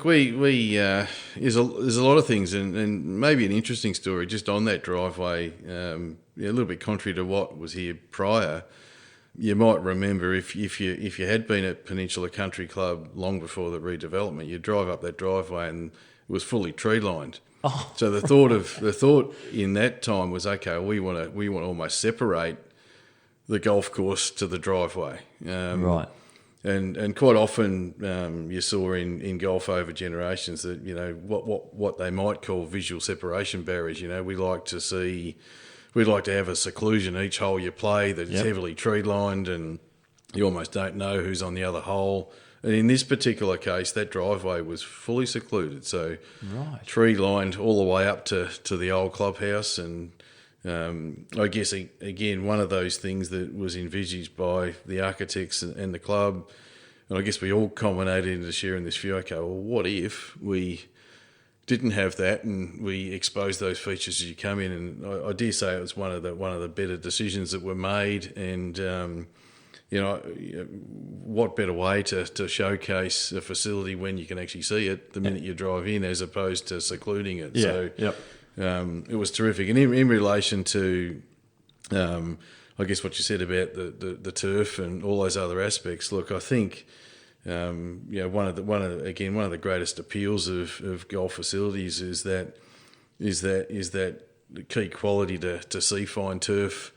S2: we there's a lot of things, and maybe an interesting story just on that driveway. A little bit contrary to what was here prior. You might remember if you had been at Peninsula Country Club long before the redevelopment, you'd drive up that driveway and it was fully tree lined.
S1: Oh.
S2: So the thought in that time was, okay, we want to almost separate the golf course to the driveway.
S1: Right.
S2: And quite often you saw in golf over generations that what they might call visual separation barriers. We like to have a seclusion each hole you play that's heavily tree lined, and you almost don't know who's on the other hole. And in this particular case, that driveway was fully secluded, so tree lined all the way up to the old clubhouse. And I guess, again, one of those things that was envisaged by the architects and the club, and I guess we all culminated into sharing this view, okay, well, what if we didn't have that and we exposed those features as you come in? And I dare say it was one of the better decisions that were made. And, what better way to showcase a facility when you can actually see it the minute you drive in, as opposed to secluding it. It was terrific. And in relation to, I guess, what you said about the turf and all those other aspects, look, I think, one of the greatest appeals of golf facilities is that the key quality to see fine turf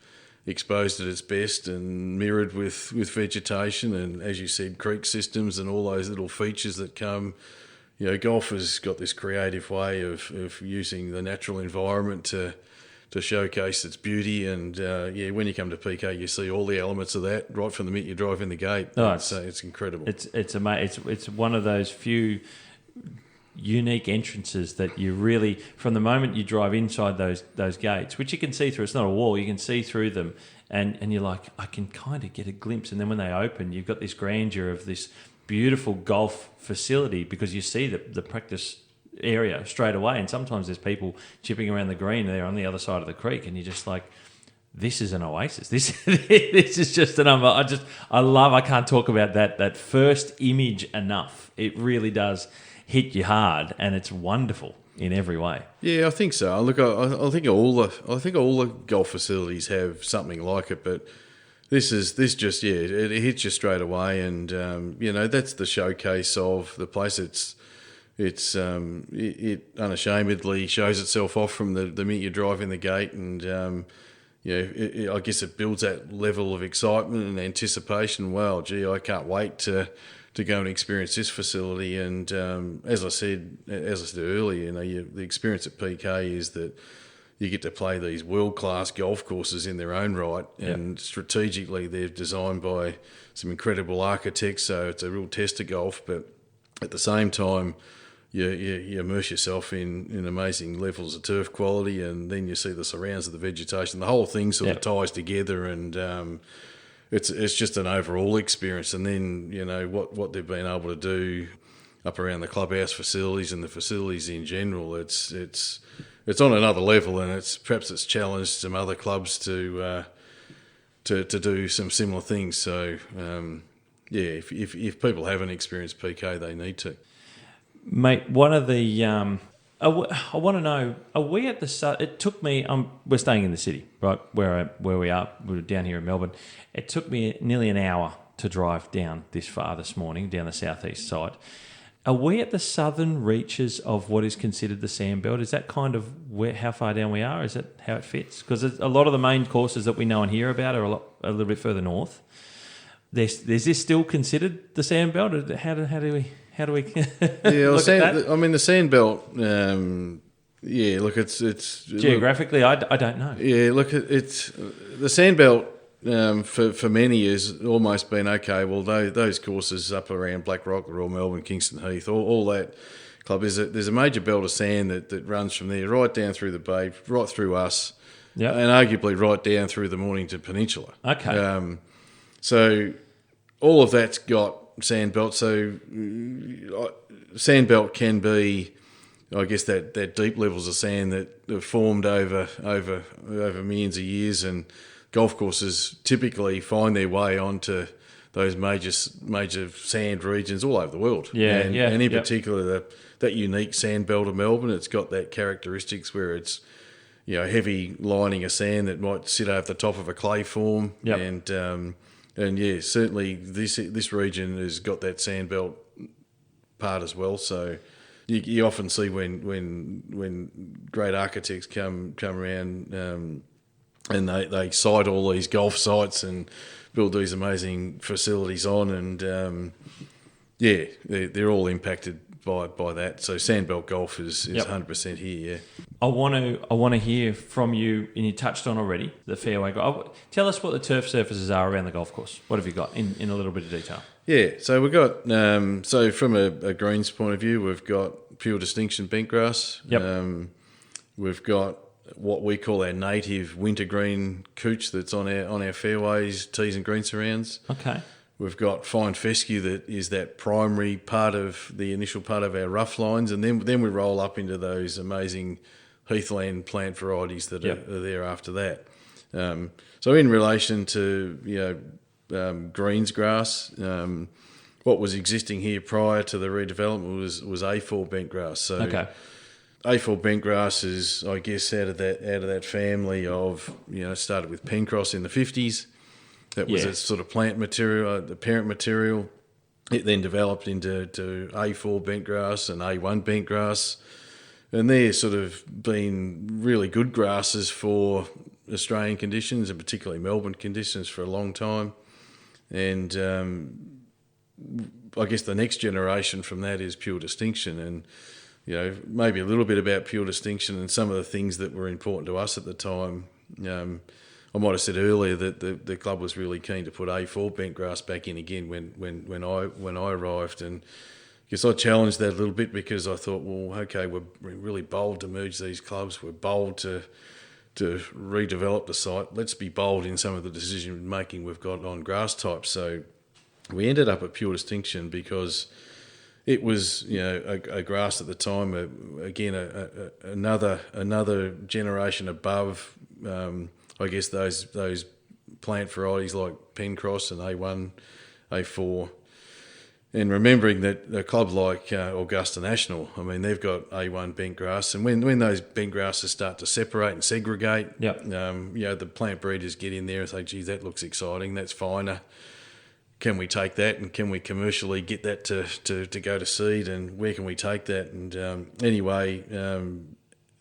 S2: exposed at its best and mirrored with vegetation and, as you said, creek systems and all those little features that come. Golf has got this creative way of using the natural environment to showcase its beauty. And when you come to PK, you see all the elements of that right from the minute you drive in the gate. It's incredible. It's
S1: amazing. It's one of those few unique entrances that you really, from the moment you drive inside those gates, which you can see through, it's not a wall, you can see through them, and you're like, I can kind of get a glimpse. And then when they open, you've got this grandeur of this beautiful golf facility, because you see the practice area straight away. And sometimes there's people chipping around the green there on the other side of the creek, and you're just like, this is an oasis. This is just an I can't talk about that first image enough. It really does hit you hard, and it's wonderful in every way.
S2: Yeah, I think so. Look, I think all the golf facilities have something like it, but It hits you straight away, and that's the showcase of the place. It unashamedly shows itself off from the minute you drive in the gate, and I guess it builds that level of excitement and anticipation. Wow, gee, I can't wait to go and experience this facility. And as I said earlier, the experience at PK is that you get to play these world-class golf courses in their own right, and strategically they're designed by some incredible architects, so it's a real test of golf, but at the same time, you immerse yourself in amazing levels of turf quality, and then you see the surrounds of the vegetation. The whole thing sort of ties together, and it's just an overall experience. And then, what they've been able to do up around the clubhouse facilities and the facilities in general, it's on another level, and perhaps it's challenged some other clubs to do some similar things. So if people haven't experienced PK, they need to.
S1: Mate, one of the I want to know, are we at the? It took me. We're staying in the city, right? Where we are. We're down here in Melbourne. It took me nearly an hour to drive down this far this morning, down the southeast side. Are we at the southern reaches of what is considered the Sandbelt? Is that kind of how far down we are? Is that how it fits? Because a lot of the main courses that we know and hear about are a little bit further north. Is this still considered the Sandbelt? How do we look at that?
S2: I mean, the Sandbelt. Look, it's
S1: geographically. I don't know.
S2: Yeah, look, it's the Sandbelt. For many has almost been okay. Well, those courses up around Black Rock, Royal Melbourne, Kingston Heath, all that club there's a major belt of sand that runs from there right down through the bay, right through us, and arguably right down through the Mornington Peninsula.
S1: Okay.
S2: So all of that's got Sandbelt. So Sandbelt can be, I guess, that deep levels of sand that have formed over millions of years, and golf courses typically find their way onto those major sand regions all over the world. And in particular, that unique sand belt of Melbourne, it's got that characteristics where it's heavy lining of sand that might sit over the top of a clay form. And certainly this region has got that sand belt part as well. So you often see when great architects come around. And they site all these golf sites and build these amazing facilities on, and they're all impacted by that. So Sandbelt golf is 100% here. Yeah.
S1: I want to hear from you, and you touched on already the fairway. Tell us what the turf surfaces are around the golf course. What have you got in a little bit of detail?
S2: Yeah, so we've got so from a greens point of view, we've got pure distinction bentgrass.
S1: Yep.
S2: We've got what we call our native wintergreen cooch that's on our fairways, tees and green surrounds.
S1: Okay.
S2: We've got fine fescue that is that primary part of the initial part of our rough lines, and then we roll up into those amazing heathland plant varieties that are there after that. So in relation to greens grass, what was existing here prior to the redevelopment was A4 bentgrass. So
S1: okay.
S2: A4 bentgrass is, I guess, out of that family of, started with Pencross in the 50s. That was its sort of plant material, the parent material. It then developed into A4 bentgrass and A1 bentgrass. And they're sort of been really good grasses for Australian conditions, and particularly Melbourne conditions, for a long time. And I guess the next generation from that is pure distinction, and maybe a little bit about pure distinction and some of the things that were important to us at the time. I might have said earlier that the club was really keen to put A4 bentgrass back in again when I arrived, and I guess I challenged that a little bit because I thought, well, okay, we're really bold to merge these clubs. We're bold to redevelop the site. Let's be bold in some of the decision making we've got on grass types. So we ended up at pure distinction because it was, a grass at the time. Again, another generation above. I guess those plant varieties like Pencross and A1, A4. And remembering that a club like Augusta National, I mean, they've got A1 bent grass, and when those bent grasses start to separate and segregate, the plant breeders get in there and say, geez, that looks exciting, that's finer. Can we take that, and can we commercially get that to go to seed, and where can we take that? And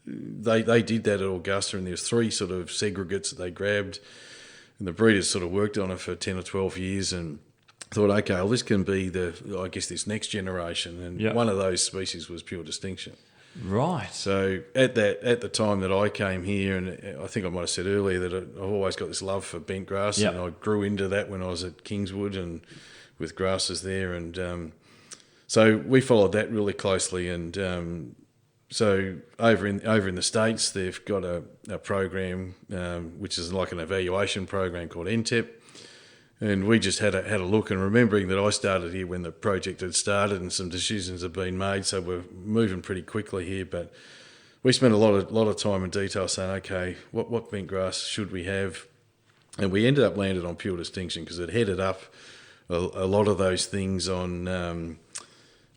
S2: they did that at Augusta, and there's 3 sort of segregates that they grabbed, and the breeders sort of worked on it for 10 or 12 years and thought, okay, well, this can be this next generation, and one of those species was Pure Distinction.
S1: Right.
S2: So at the time that I came here, and I think I might have said earlier that I've always got this love for bent grass, and I grew into that when I was at Kingswood and with grasses there, and so we followed that really closely, and so over in the States they've got a program which is like an evaluation program called NTEP. And we just had a look, and remembering that I started here when the project had started and some decisions had been made, so we're moving pretty quickly here. But we spent a lot of time and detail saying, okay, what bent grass should we have? And we ended up landed on Pure Distinction because it headed up a lot of those things on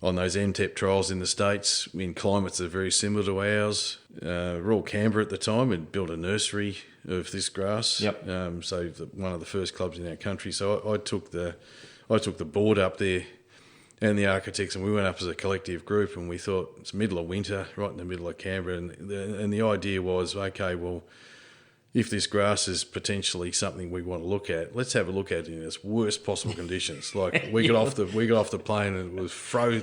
S2: those MTEP trials in the States in climates that are very similar to ours. Royal Canberra at the time had built a nursery of this grass. So one of the first clubs in our country. So I took the board up there and the architects, and we went up as a collective group, and we thought it's middle of winter, right in the middle of Canberra, and the idea was, okay, well, if this grass is potentially something we want to look at, let's have a look at it in its worst possible conditions. Like we got off the plane and it was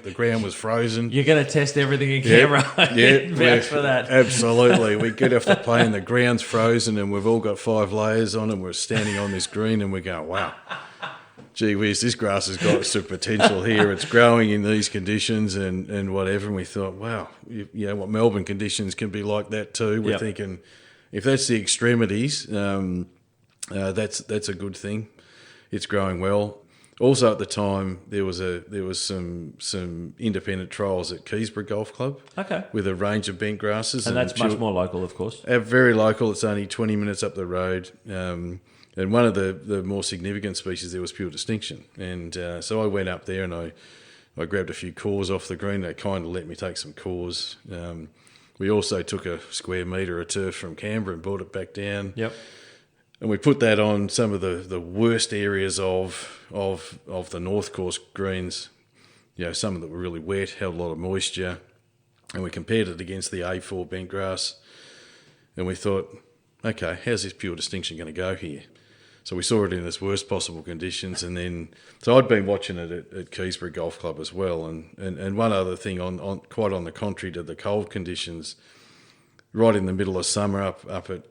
S2: the ground was frozen.
S1: You're going to test everything in camera. Vouch for that.
S2: Absolutely. We get off the plane, the ground's frozen, and we've all got 5 layers on, and we're standing on this green, and we're going, wow, gee whiz, this grass has got some potential here. It's growing in these conditions and whatever. And we thought, wow, what Melbourne conditions can be like that too. We're thinking, if that's the extremities, that's a good thing. It's growing well. Also, at the time, there was some independent trials at Kingswood Golf Club.
S1: Okay.
S2: With a range of bent grasses,
S1: and that's much more local, of course.
S2: Very local. It's only 20 minutes up the road. And one of the more significant species there was Pure Distinction. And so I went up there and I grabbed a few cores off the green. They kind of let me take some cores. We also took a square metre of turf from Canberra and brought it back down.
S1: Yep.
S2: And we put that on some of the worst areas of the North Course greens. Some of them were really wet, held a lot of moisture. And we compared it against the A4 bent grass. And we thought, okay, how's this Pure Distinction going to go here? So we saw it in its worst possible conditions, and then so I'd been watching it at Kingswood Golf Club as well, and one other thing on quite on the contrary to the cold conditions, right in the middle of summer up at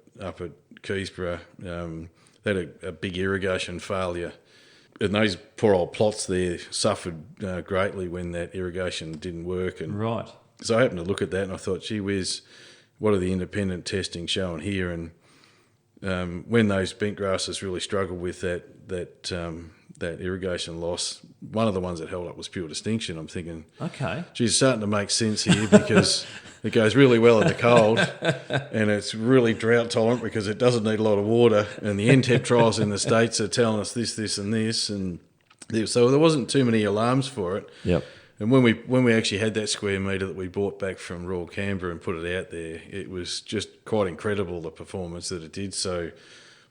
S2: Kingsborough, they had a big irrigation failure, and those poor old plots there suffered greatly when that irrigation didn't work. And
S1: right.
S2: So I happened to look at that and I thought, gee whiz, what are the independent testing showing here? And when those bent grasses really struggled with that irrigation loss, one of the ones that held up was Pure Distinction. I'm thinking,
S1: okay,
S2: geez, it's starting to make sense here because it goes really well in the cold and it's really drought tolerant because it doesn't need a lot of water. And the NTEP trials in the States are telling us this, and this, and so there wasn't too many alarms for it.
S1: Yep.
S2: And when we actually had that square metre that we brought back from Royal Canberra and put it out there, it was just quite incredible, the performance that it did. So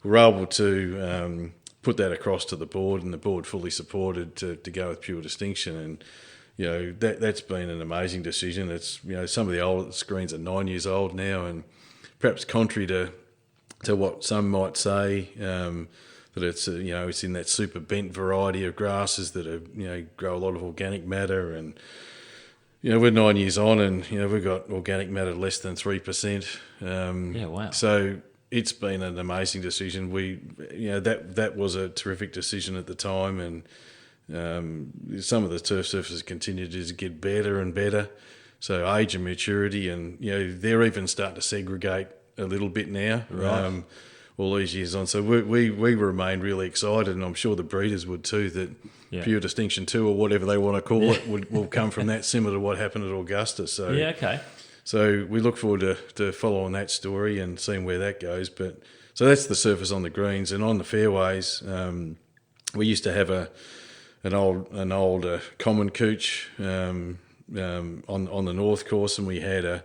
S2: we were able to put that across to the board, and the board fully supported to go with Pure Distinction. And that's been an amazing decision. It's some of the old screens are 9 years old now, and perhaps contrary to what some might say, that it's it's in that super bent variety of grasses that are grow a lot of organic matter, and we're 9 years on, and we've got organic matter less than 3%.
S1: Wow.
S2: So it's been an amazing decision. That was a terrific decision at the time, and some of the turf surfaces continue to get better and better. So age and maturity, and they're even starting to segregate a little bit now.
S1: Right.
S2: All these years on. So we remain really excited, and I'm sure the breeders would too, that Pure Distinction 2 or whatever they want to call it will come from that, similar to what happened at Augusta. So
S1: okay.
S2: So we look forward to following that story and seeing where that goes. But so that's the surface on the greens, and on the fairways, we used to have a an old common couch on the north course, and we had a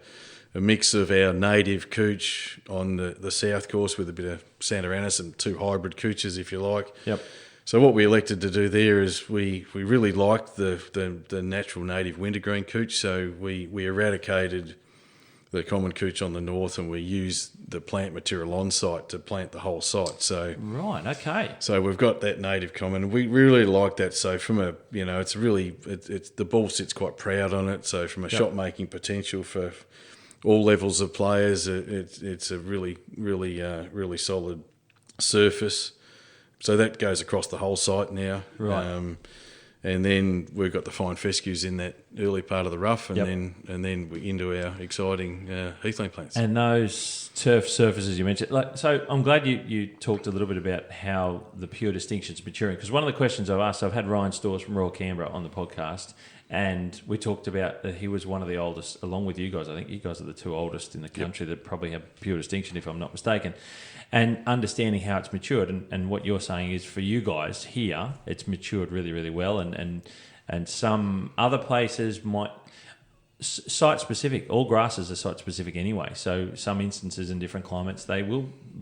S2: mix of our native couch on the south course with a bit of Santa Ana, some two hybrid couches, if you like.
S1: Yep.
S2: So what we elected to do there is we really liked the natural native wintergreen couch, so we eradicated the common couch on the north, and we used the plant material on site to plant the whole site. So
S1: right, okay.
S2: So we've got that native common. We really like that. So from a it's the ball sits quite proud on it. So from a shot making potential for all levels of players, it's a really solid surface. So that goes across the whole site now.
S1: Right.
S2: And then we've got the fine fescues in that early part of the rough, and then we into our exciting heathland plants.
S1: And those turf surfaces you mentioned. So I'm glad you talked a little bit about how the pure distinction's maturing, because one of the questions I've asked, I've had Ryan Stores from Royal Canberra on the podcast, and we talked about that he was one of the oldest, along with you guys. I think you guys are the two oldest in the country that probably have pure distinction, if I'm not mistaken. And understanding how it's matured, and what you're saying is for you guys here, it's matured really, really well, and some other places might site specific. All grasses are site specific anyway. So some instances in different climates,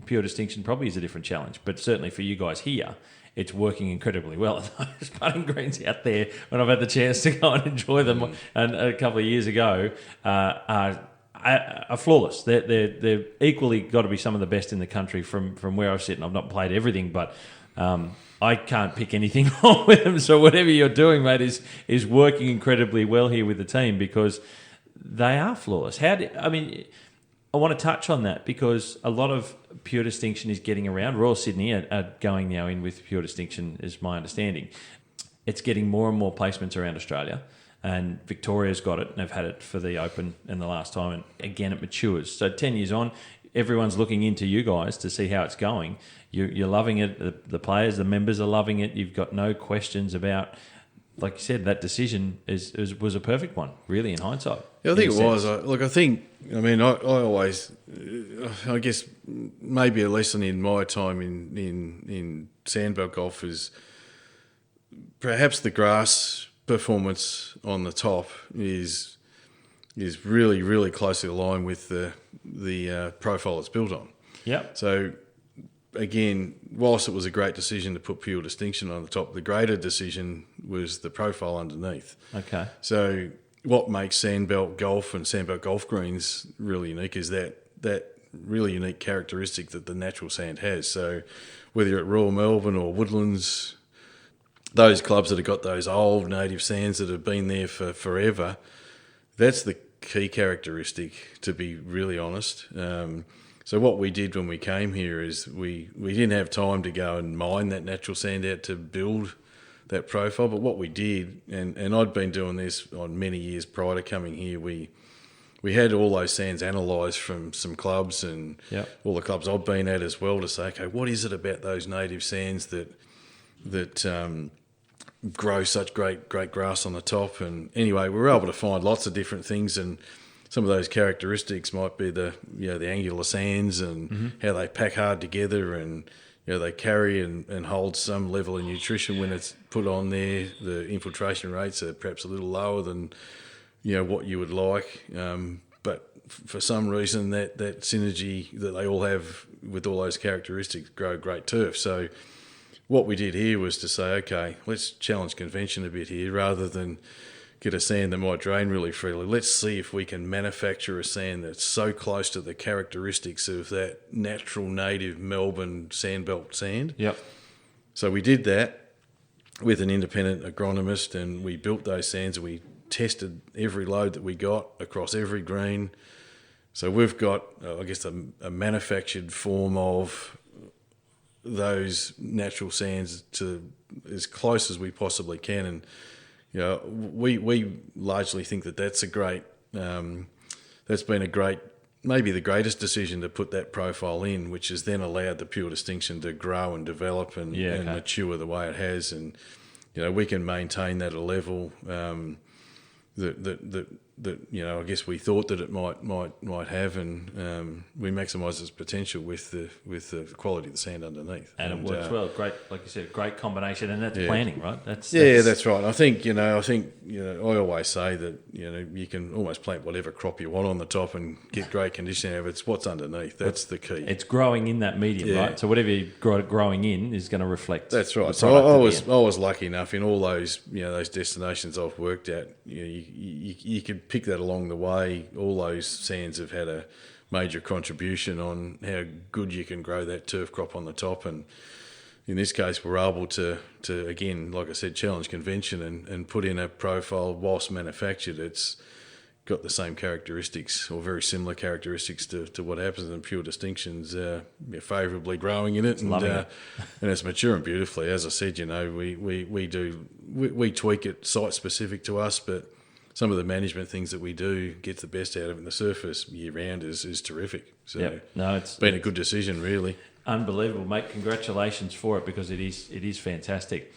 S1: pure distinction probably is a different challenge. But certainly for you guys here, it's working incredibly well. Those putting greens out there, when I've had the chance to go and enjoy them, and a couple of years ago, are flawless. They're equally got to be some of the best in the country from where I've sit. And I've not played everything, but I can't pick anything wrong with them. So whatever you're doing, mate, is working incredibly well here with the team, because they are flawless. I want to touch on that, because a lot of pure distinction is getting around. Royal Sydney are going now in with pure distinction, is my understanding. It's getting more and more placements around Australia. And Victoria's got it, and they've had it for the Open in the last time, and again it matures. So 10 years on, everyone's looking into you guys to see how it's going. You're loving it. The players, the members are loving it. You've got no questions about, like you said, that decision was a perfect one, really, in hindsight.
S2: Yeah, I think it was. I guess maybe a lesson in my time in Sandbelt golf is perhaps the grass performance on the top is really, really closely aligned with the profile it's built on.
S1: Yeah.
S2: So again, whilst it was a great decision to put pure distinction on the top, the greater decision was the profile underneath.
S1: Okay.
S2: So what makes Sandbelt golf and Sandbelt golf greens really unique is that really unique characteristic that the natural sand has. So whether you're at Royal Melbourne or Woodlands, those clubs that have got those old native sands that have been there for forever, that's the key characteristic, to be really honest. So what we did when we came here is we didn't have time to go and mine that natural sand out to build that profile, but what we did, and I'd been doing this on many years prior to coming here, we had all those sands analysed from some clubs and all the clubs I've been at as well, to say, okay, what is it about those native sands that grow such great grass on the top? And anyway, we were able to find lots of different things, and some of those characteristics might be the angular sands and how they pack hard together, and they carry and hold some level of nutrition when it's put on there. The infiltration rates are perhaps a little lower than what you would like, but for some reason that synergy that they all have with all those characteristics grow great turf. So what we did here was to say, okay, let's challenge convention a bit here, rather than get a sand that might drain really freely. Let's see if we can manufacture a sand that's so close to the characteristics of that natural native Melbourne Sandbelt sand.
S1: Yep.
S2: So we did that with an independent agronomist, and we built those sands, and we tested every load that we got across every green. So we've got, I guess, a manufactured form of those natural sands to as close as we possibly can, and we largely think that that's been a great, maybe the greatest decision to put that profile in, which has then allowed the pure distinction to grow and develop and mature the way it has, and we can maintain that at a level that I guess we thought that it might have, and we maximised its potential with the quality of the sand underneath.
S1: And it works well. Great, like you said, great combination, and that's planning, right? That's
S2: right. I think I always say that you can almost plant whatever crop you want on the top and get great conditioning out of it. It's what's underneath. That's the key.
S1: It's growing in that medium, right? So whatever you're growing in is going to reflect.
S2: That's right. So I was lucky enough in all those those destinations I've worked at. You could pick that along the way. All those sands have had a major contribution on how good you can grow that turf crop on the top, and in this case we're able to again, like I said, challenge convention and put in a profile whilst manufactured. It's got the same characteristics or very similar characteristics to what happens, and pure distinctions favourably growing in it, and it's maturing beautifully. As I said, we tweak it site specific to us, but some of the management things that we do gets the best out of it, and the surface year round is terrific. So it's been a good decision, really.
S1: Unbelievable, mate. Congratulations for it, because it is fantastic.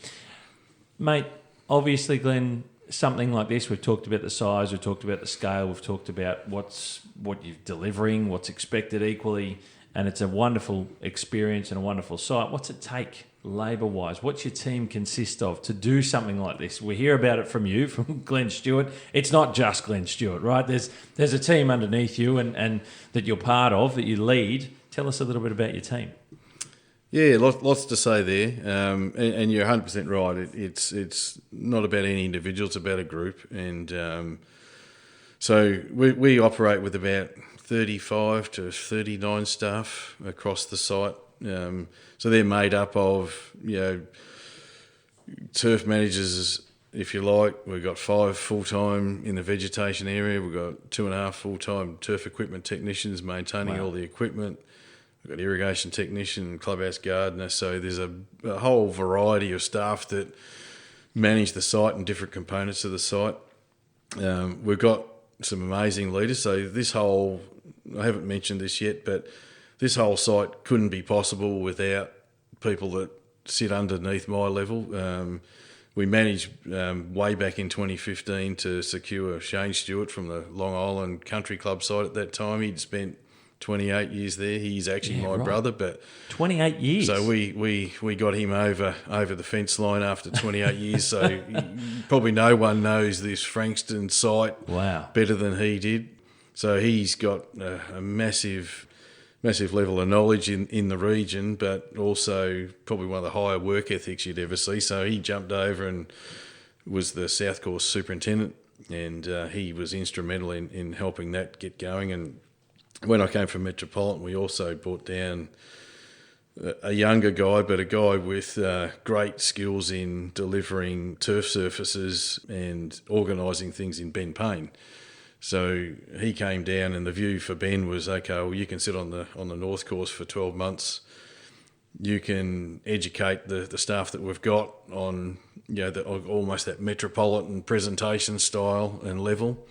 S1: Mate, obviously, Glenn, something like this, we've talked about the size, we've talked about the scale, we've talked about what you're delivering, what's expected equally, and it's a wonderful experience and a wonderful site. What's it take labour-wise? What's your team consist of to do something like this? We hear about it from you, from Glenn Stuart. It's not just Glenn Stuart, right? There's a team underneath you and that you're part of, that you lead. Tell us a little bit about your team.
S2: Yeah, lots to say there, and you're 100% right. It's not about any individual; it's about a group, and so we operate with about 35 to 39 staff across the site. So they're made up of turf managers, if you like. We've got 5 full-time in the vegetation area. We've got 2.5 full-time turf equipment technicians maintaining all the equipment. We've got irrigation technician, clubhouse gardener. So there's a whole variety of staff that manage the site and different components of the site. We've got some amazing leaders. So I haven't mentioned this yet, but this whole site couldn't be possible without people that sit underneath my level. We managed way back in 2015 to secure Shane Stuart from the Long Island Country Club site at that time. He'd spent 28 years there. He's actually my brother, but
S1: 28 years.
S2: So we got him over the fence line after 28 years. So probably no one knows this Frankston site better than he did. So he's got a massive level of knowledge in the region, but also probably one of the higher work ethics you'd ever see. So he jumped over and was the South Coast Superintendent, and he was instrumental in helping that get going. And when I came from Metropolitan, we also brought down a younger guy, but a guy with great skills in delivering turf surfaces and organising things in Ben Payne. So he came down, and the view for Ben was, okay, well, you can sit on the North Course for 12 months. You can educate the staff that we've got on almost that metropolitan presentation style and level.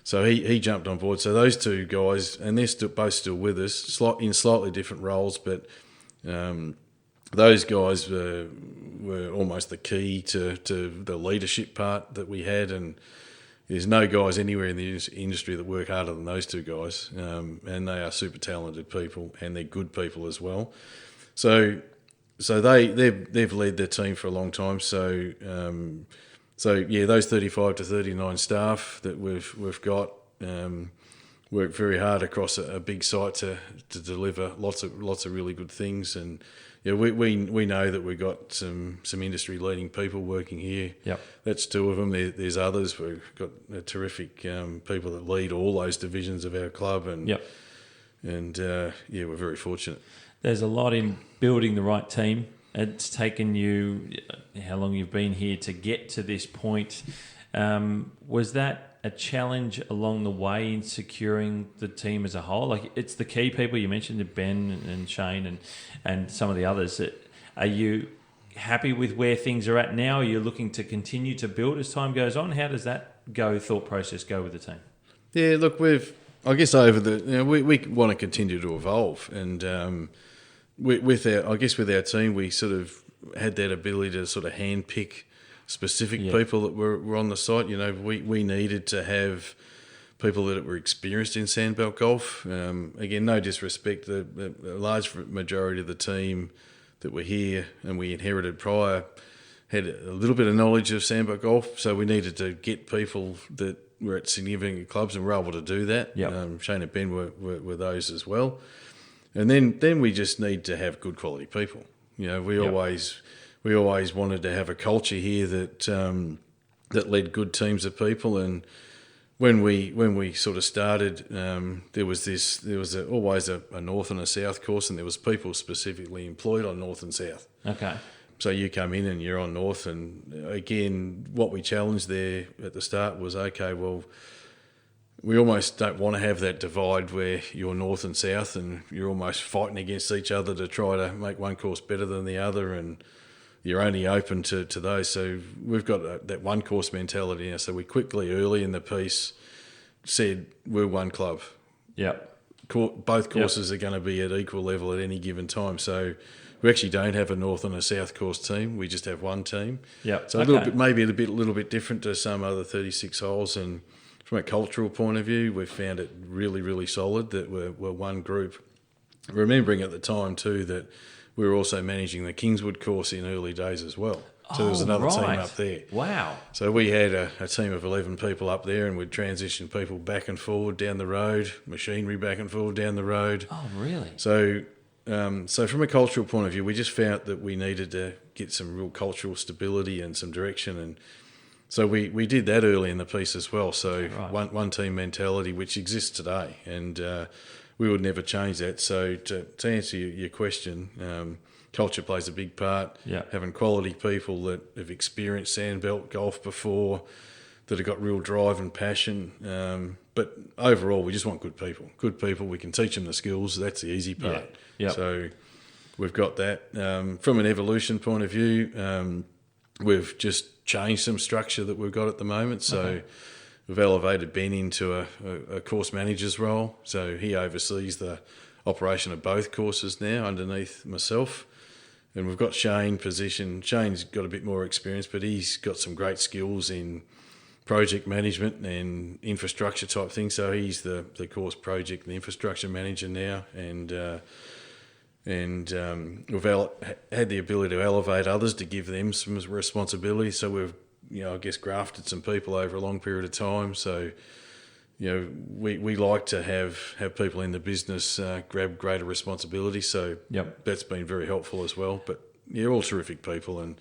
S2: So he jumped on board. So those two guys, and they're both still with us, in slightly different roles, but those guys were almost the key to the leadership part that we had. And there's no guys anywhere in the industry that work harder than those two guys, and they are super talented people, and they're good people as well. So they've led their team for a long time. So those 35 to 39 staff that we've got work very hard across a big site to deliver lots of really good things. And we know that we've got some industry leading people working here. Yep. That's 2 of them. There's others. We've got terrific people that lead all those divisions of our club, and we're very fortunate.
S1: There's a lot in building the right team. It's taken you how long you've been here to get to this point. Was that a challenge along the way in securing the team as a whole? Like, it's the key people you mentioned, Ben and Shane and some of the others. Are you happy with where things are at now? Are you looking to continue to build as time goes on? How does that thought process go with the team?
S2: Yeah, look, I guess we want to continue to evolve, and with our team, we sort of had that ability to sort of handpick specific people that were on the site. We needed to have people that were experienced in Sandbelt golf. Again, no disrespect, the large majority of the team that were here and we inherited prior had a little bit of knowledge of Sandbelt golf, so we needed to get people that were at significant clubs and were able to do that.
S1: Yep.
S2: Shane and Ben were those as well. And then we just need to have good quality people. We always wanted to have a culture here that led good teams of people. And when we sort of started, there was always a north and a south course, and there was people specifically employed on north and south.
S1: Okay.
S2: So you come in and you're on north, and again, what we challenged there at the start was, okay, well, we almost don't want to have that divide where you're north and south and you're almost fighting against each other to try to make one course better than the other, and you're only open to those. So we've got that one course mentality now. So we quickly, early in the piece, said we're one club.
S1: Yep.
S2: Both courses are going to be at equal level at any given time. So we actually don't have a north and a south course team. We just have one team.
S1: Yep.
S2: So a little bit different to some other 36 holes. And from a cultural point of view, we've found it really, really solid that we're one group. Remembering at the time too that we were also managing the Kingswood course in early days as well. So there was another team up there.
S1: Wow.
S2: So we had a team of 11 people up there, and we'd transition people back and forward down the road, machinery back and forward down the road.
S1: Oh, really?
S2: So from a cultural point of view, we just found that we needed to get some real cultural stability and some direction. And so we did that early in the piece as well. So one team mentality, which exists today, and we would never change that. So to answer your question, culture plays a big part.
S1: Yeah.
S2: Having quality people that have experienced Sandbelt golf before, that have got real drive and passion. But overall, we just want good people. Good people, we can teach them the skills. That's the easy part.
S1: Yeah. Yep.
S2: So we've got that. From an evolution point of view, we've just changed some structure that we've got at the moment. So we've elevated Ben into a course manager's role. So he oversees the operation of both courses now underneath myself. And we've got Shane positioned. Shane's got a bit more experience, but he's got some great skills in project management and infrastructure type things. So he's the course project and infrastructure manager now. And we've had the ability to elevate others to give them some responsibility. So we've, I guess, grafted some people over a long period of time. So, we like to have people in the business grab greater responsibility. So that's been very helpful as well. But you're all terrific people, and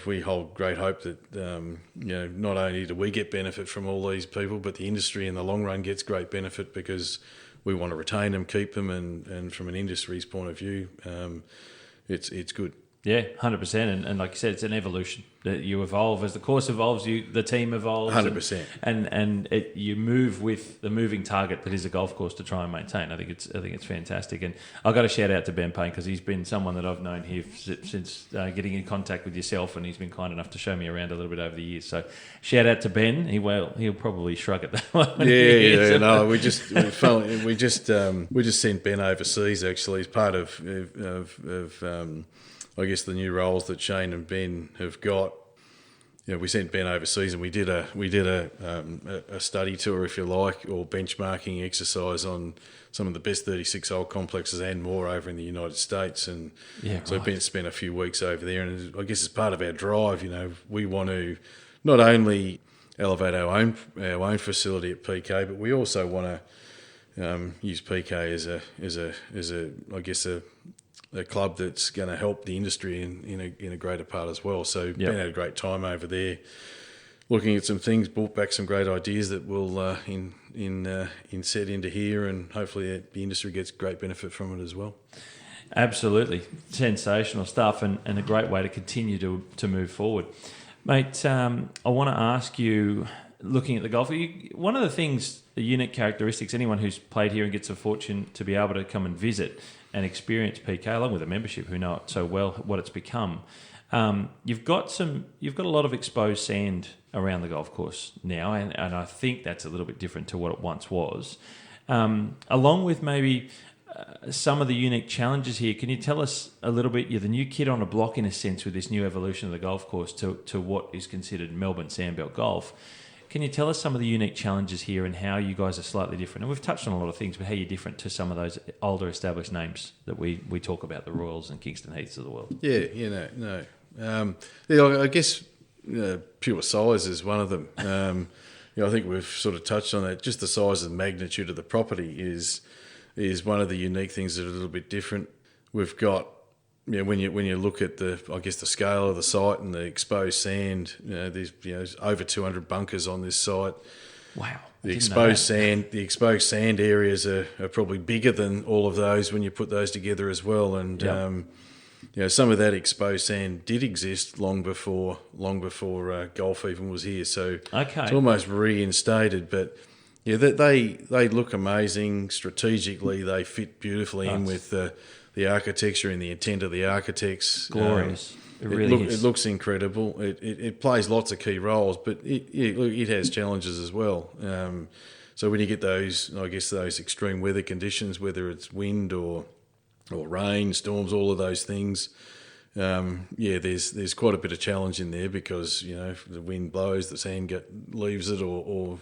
S2: we hold great hope that not only do we get benefit from all these people, but the industry in the long run gets great benefit because we want to retain them, keep them, and from an industry's point of view, it's good.
S1: Yeah, 100%. And like you said, it's an evolution. That you evolve as the course evolves. The team evolves.
S2: 100%.
S1: And you move with the moving target that is a golf course to try and maintain. I think it's fantastic. And I've got to shout out to Ben Payne because he's been someone that I've known here since getting in contact with yourself, and he's been kind enough to show me around a little bit over the years. So shout out to Ben. He'll probably shrug at that one.
S2: Yeah. No, we just sent Ben overseas actually as part of I guess the new roles that Shane and Ben have got. We sent Ben overseas, and we did a study tour, if you like, or benchmarking exercise on some of the best 36-hole complexes and more over in the United States. And so Ben spent a few weeks over there, and I guess as part of our drive, we want to not only elevate our own facility at PK, but we also want to use PK as a club that's going to help the industry in a greater part as well. So Ben had a great time over there, looking at some things, brought back some great ideas that will inset into here, and hopefully the industry gets great benefit from it as well.
S1: Absolutely, sensational stuff, and a great way to continue to move forward, mate. I want to ask you, looking at the golf, one of the things, the unique characteristics, anyone who's played here and gets a fortune to be able to come and visit and experience PK along with a membership who know it so well what it's become. You've got a lot of exposed sand around the golf course now, and I think that's a little bit different to what it once was. Along with maybe some of the unique challenges here, can you tell us a little bit? You're the new kid on a block in a sense with this new evolution of the golf course to what is considered Melbourne Sandbelt golf. Can you tell us some of the unique challenges here and how you guys are slightly different? And we've touched on a lot of things, but how you're different to some of those older established names that we talk about, the Royals and Kingston Heaths of the world.
S2: I guess pure size is one of them. I think we've sort of touched on that. Just the size and magnitude of the property is one of the unique things that are a little bit different. We've got, when you look at the scale of the site and the exposed sand, there's over 200 bunkers on this site.
S1: Wow.
S2: The exposed sand areas are probably bigger than all of those when you put those together as well. And some of that exposed sand did exist long before golf even was here. So it's almost reinstated, but they look amazing strategically. They fit beautifully in with the architecture and the intent of the architects.
S1: Glorious. It really is.
S2: It looks incredible. It plays lots of key roles, but it has challenges as well. So when you get those extreme weather conditions, whether it's wind or rain, storms, all of those things, there's quite a bit of challenge in there because if the wind blows, the sand leaves it or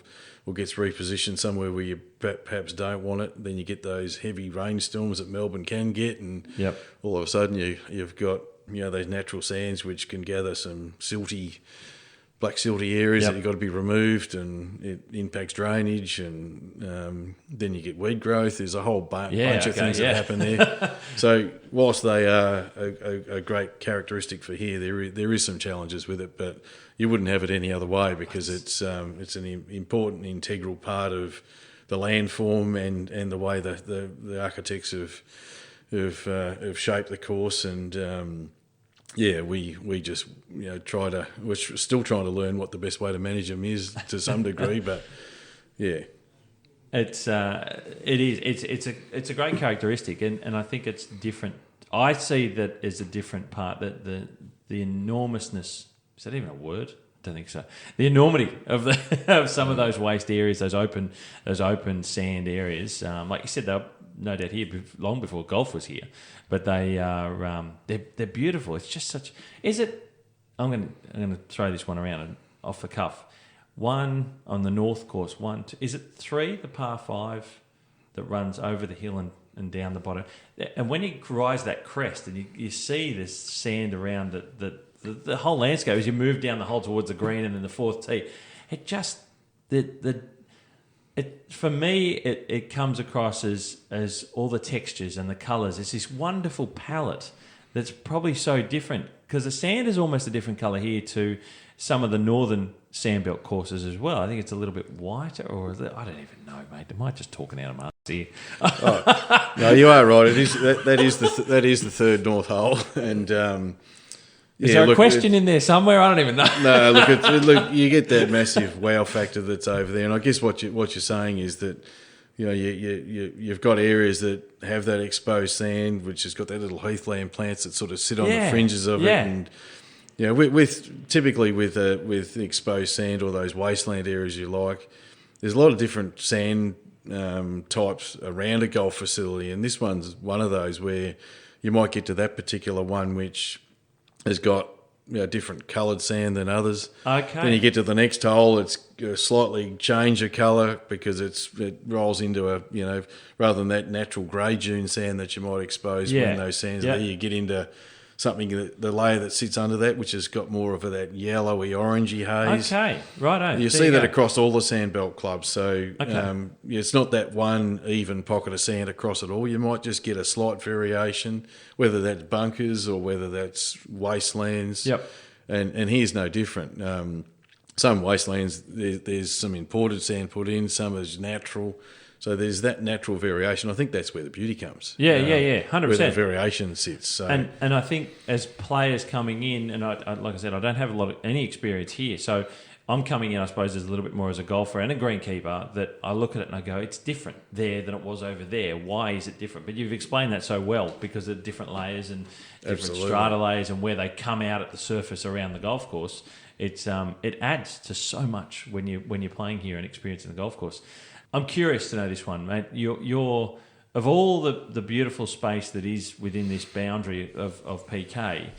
S2: gets repositioned somewhere where you perhaps don't want it. Then you get those heavy rainstorms that Melbourne can get, and all of a sudden you've got those natural sands which can gather some black silty areas that you've got to be removed, and it impacts drainage, and then you get weed growth. There's a whole bunch of things that happen there. So whilst they are a great characteristic for here, there is some challenges with it, but you wouldn't have it any other way because it's an important, integral part of the landform and the way the architects have shaped the course. And we just we're still trying to learn what the best way to manage them is to some degree, but it's a great characteristic, and I think it's different. I see that as a different part, that the enormousness, is that even a word? I don't think so. The enormity of some of those waste areas, those open sand areas, like you said, they're no doubt here long before golf was here, but they are they're beautiful. It's just such. Is it? I'm going to throw this one around off the cuff. One on the north course. Is it 3, the par 5 that runs over the hill and down the bottom? And when you rise that crest and you see this sand around the whole landscape as you move down the hole towards the green and then the fourth tee, it just for me it comes across as all the textures and the colours. It's this wonderful palette that's probably so different because the sand is almost a different colour here to some of the northern Sandbelt courses as well. I think it's a little bit whiter, or I don't even know, mate. Am I just talking out of my ass here? No, you are right. It is that is the third north hole, and
S1: is there a question in there somewhere? I don't even know.
S2: No, look, you get that massive wow factor that's over there, and I guess what you're saying is that you've got areas that have that exposed sand, which has got that little heathland plants that sort of sit on the fringes of it, and typically with exposed sand or those wasteland areas you like, there's a lot of different sand types around a golf facility, and this one's one of those where you might get to that particular one which has got different coloured sand than others.
S1: Okay.
S2: Then you get to the next hole, it's slightly change of colour because it rolls into a rather than that natural grey dune sand that you might expose when those sands are there, you get into something the layer that sits under that, which has got more of that yellowy orangey haze.
S1: Okay, righto.
S2: You see that across all the Sandbelt clubs. So it's not that one even pocket of sand across it all. You might just get a slight variation, whether that's bunkers or whether that's wastelands.
S1: Yep.
S2: And here's no different. Some wastelands, there's some imported sand put in, some is natural. So there's that natural variation. I think that's where the beauty comes.
S1: 100%.
S2: Where the variation sits. So.
S1: And I think as players coming in, and I like I said, I don't have any experience here, so I'm coming in, I suppose, as a little bit more as a golfer and a greenkeeper, that I look at it and I go, it's different there than it was over there. Why is it different? But you've explained that so well because of different layers and different strata layers and where they come out at the surface around the golf course. It adds to so much when you're playing here and experiencing the golf course. I'm curious to know this one, mate. You're of all the beautiful space that is within this boundary of PK,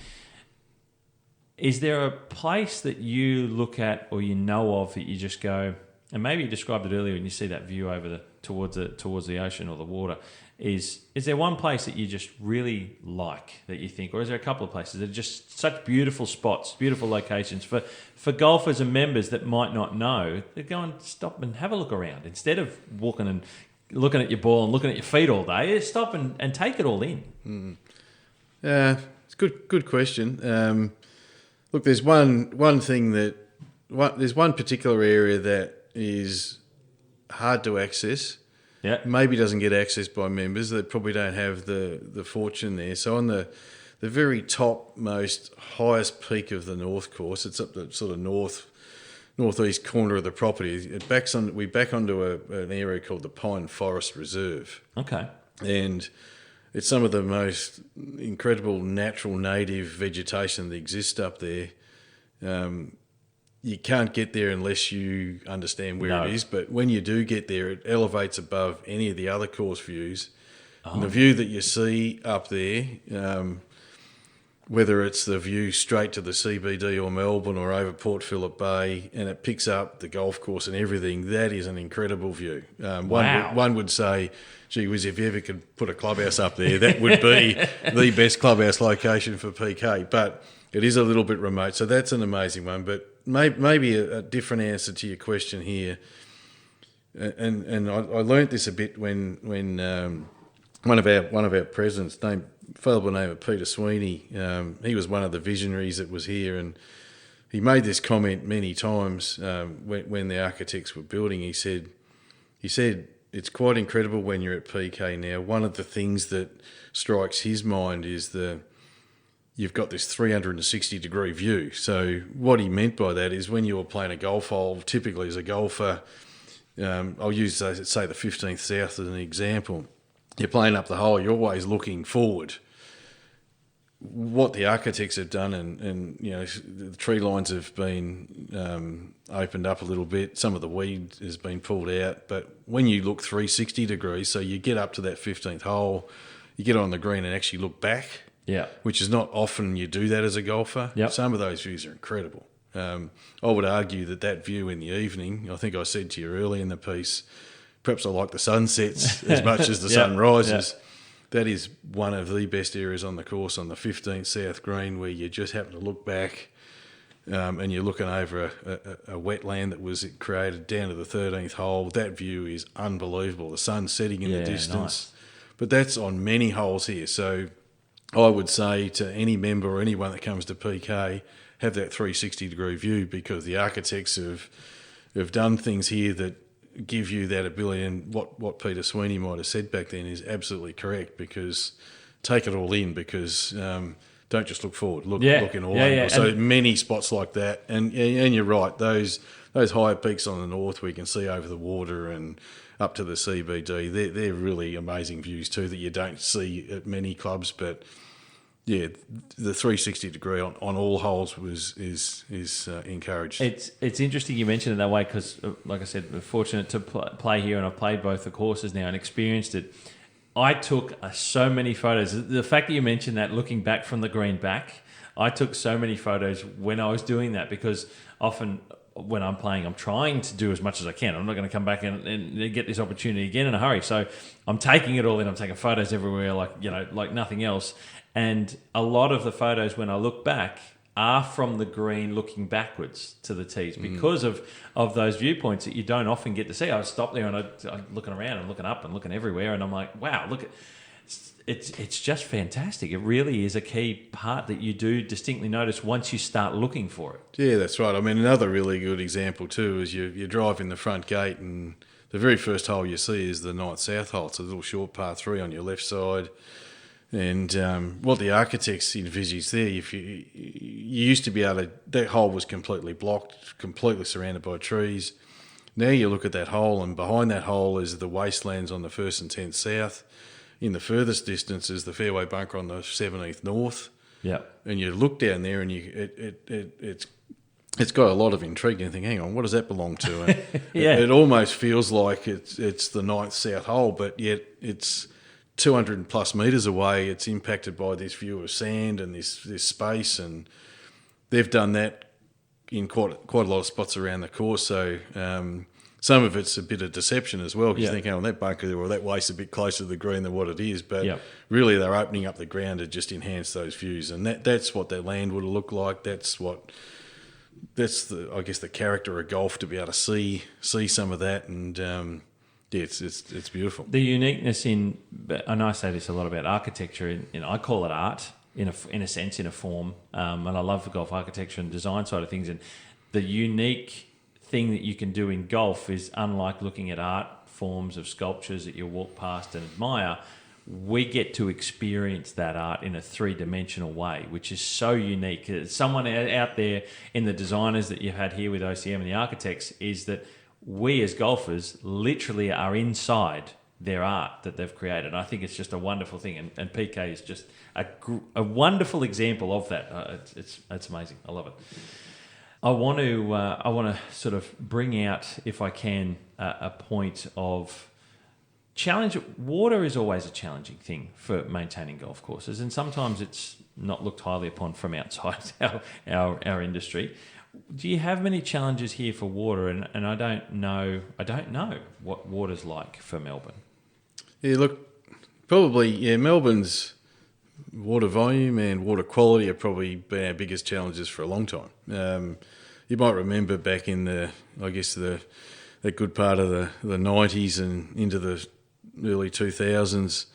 S1: Is there a place that you look at or you know of that you just go, and maybe you described it earlier when you see that view over towards the ocean or the water, is there one place that you just really like that you think, or is there a couple of places that are just such beautiful spots, beautiful locations for golfers and members that might not know, they go and stop and have a look around instead of walking and looking at your ball and looking at your feet all day? Stop and take it all in.
S2: It's a good question. Look, there's one thing there's one particular area that is hard to access.
S1: Yeah.
S2: Maybe doesn't get accessed by members. They probably don't have the fortune there. So on the very topmost, highest peak of the North Course, it's up the sort of northeast corner of the property. We back onto an area called the Pine Forest Reserve.
S1: Okay.
S2: And it's some of the most incredible natural native vegetation that exists up there. You can't get there unless you understand where it is, but when you do get there, it elevates above any of the other course views. Oh. And the view that you see up there, whether it's the view straight to the CBD or Melbourne or over Port Phillip Bay, and it picks up the golf course and everything, that is an incredible view.
S1: Wow.
S2: One would say, gee whiz, if you ever could put a clubhouse up there, that would be the best clubhouse location for PK. But it is a little bit remote, so that's an amazing one. But maybe a different answer to your question here, and I learnt this a bit when one of our presidents, fellow by the name of Peter Sweeney, he was one of the visionaries that was here, and he made this comment many times when the architects were building. He said it's quite incredible when you're at PK now. One of the things that strikes his mind is you've got this 360-degree view. So what he meant by that is when you're playing a golf hole, typically as a golfer, I'll use, say, the 15th South as an example. You're playing up the hole, you're always looking forward. What the architects have done, and the tree lines have been opened up a little bit, some of the weed has been pulled out, but when you look 360 degrees, so you get up to that 15th hole, you get on the green and actually look back, which is not often you do that as a golfer.
S1: Yep.
S2: Some of those views are incredible. I would argue that view in the evening, I think I said to you earlier in the piece, perhaps I like the sunsets as much as the sun rises. Yep. That is one of the best areas on the course, on the 15th South Green, where you just happen to look back and you're looking over a wetland that was created down to the 13th hole. That view is unbelievable. The sun's setting in the distance. Nice. But that's on many holes here. So I would say to any member or anyone that comes to PK, have that 360-degree view, because the architects have done things here that give you that ability. And what Peter Sweeney might have said back then is absolutely correct, because take it all in, because don't just look forward, look in all angles. So many spots like that. And you're right, those higher peaks on the north where you can see over the water and up to the CBD, they're really amazing views too that you don't see at many clubs. But yeah, the 360 degree on all holes is encouraged.
S1: It's interesting you mentioned it that way, because, like I said, we're fortunate to play here, and I've played both the courses now and experienced it. I took so many photos. The fact that you mentioned that, looking back from the green back, I took so many photos when I was doing that, because often when I'm playing, I'm trying to do as much as I can. I'm not going to come back and get this opportunity again in a hurry. So I'm taking it all in. I'm taking photos everywhere, like nothing else. And a lot of the photos, when I look back, are from the green looking backwards to the tees, because of those viewpoints that you don't often get to see. I stop there and I'm looking around, I'm looking up and looking everywhere, and I'm like, wow, look, it's just fantastic. It really is a key part that you do distinctly notice once you start looking for it.
S2: Yeah, that's right. I mean, another really good example too is you drive in the front gate, and the very first hole you see is the 9th South hole. It's a little short par 3 on your left side. And what the architects envisaged there, if you used to be able to, that hole was completely blocked, completely surrounded by trees. Now you look at that hole, and behind that hole is the wastelands on the 1st and 10th South. In the furthest distance is the fairway bunker on the 17th North.
S1: Yeah. And
S2: you look down there, and it's got a lot of intrigue, and you think, hang on, what does that belong to? And it almost feels like it's the 9th South hole, but yet it's 200 plus metres away. It's impacted by this view of sand and this space, and they've done that in quite a lot of spots around the course. So some of it's a bit of deception as well, because you think, oh, that bunker or that waste's a bit closer to the green than what it is. But really they're opening up the ground to just enhance those views. And that's what that land would look like. That's the character of golf, to be able to see some of that. And it's beautiful.
S1: The uniqueness in, and I say this a lot about architecture, I call it art in a sense, in a form. And I love the golf architecture and design side of things. And the unique thing that you can do in golf is, unlike looking at art forms of sculptures that you walk past and admire, we get to experience that art in a three-dimensional way, which is so unique. Someone out there in the designers that you've had here with OCM and the architects is that we as golfers literally are inside their art that they've created. I think it's just a wonderful thing, and PK is just a wonderful example of that. It's amazing. I love it. I want to sort of bring out, if I can, a point of challenge. Water is always a challenging thing for maintaining golf courses, and sometimes it's not looked highly upon from outside our industry. Do you have many challenges here for water? And I don't know what water's like for Melbourne.
S2: Yeah, look, probably, Melbourne's water volume and water quality have probably been our biggest challenges for a long time. You might remember back in that good part of the 90s and into the early 2000s,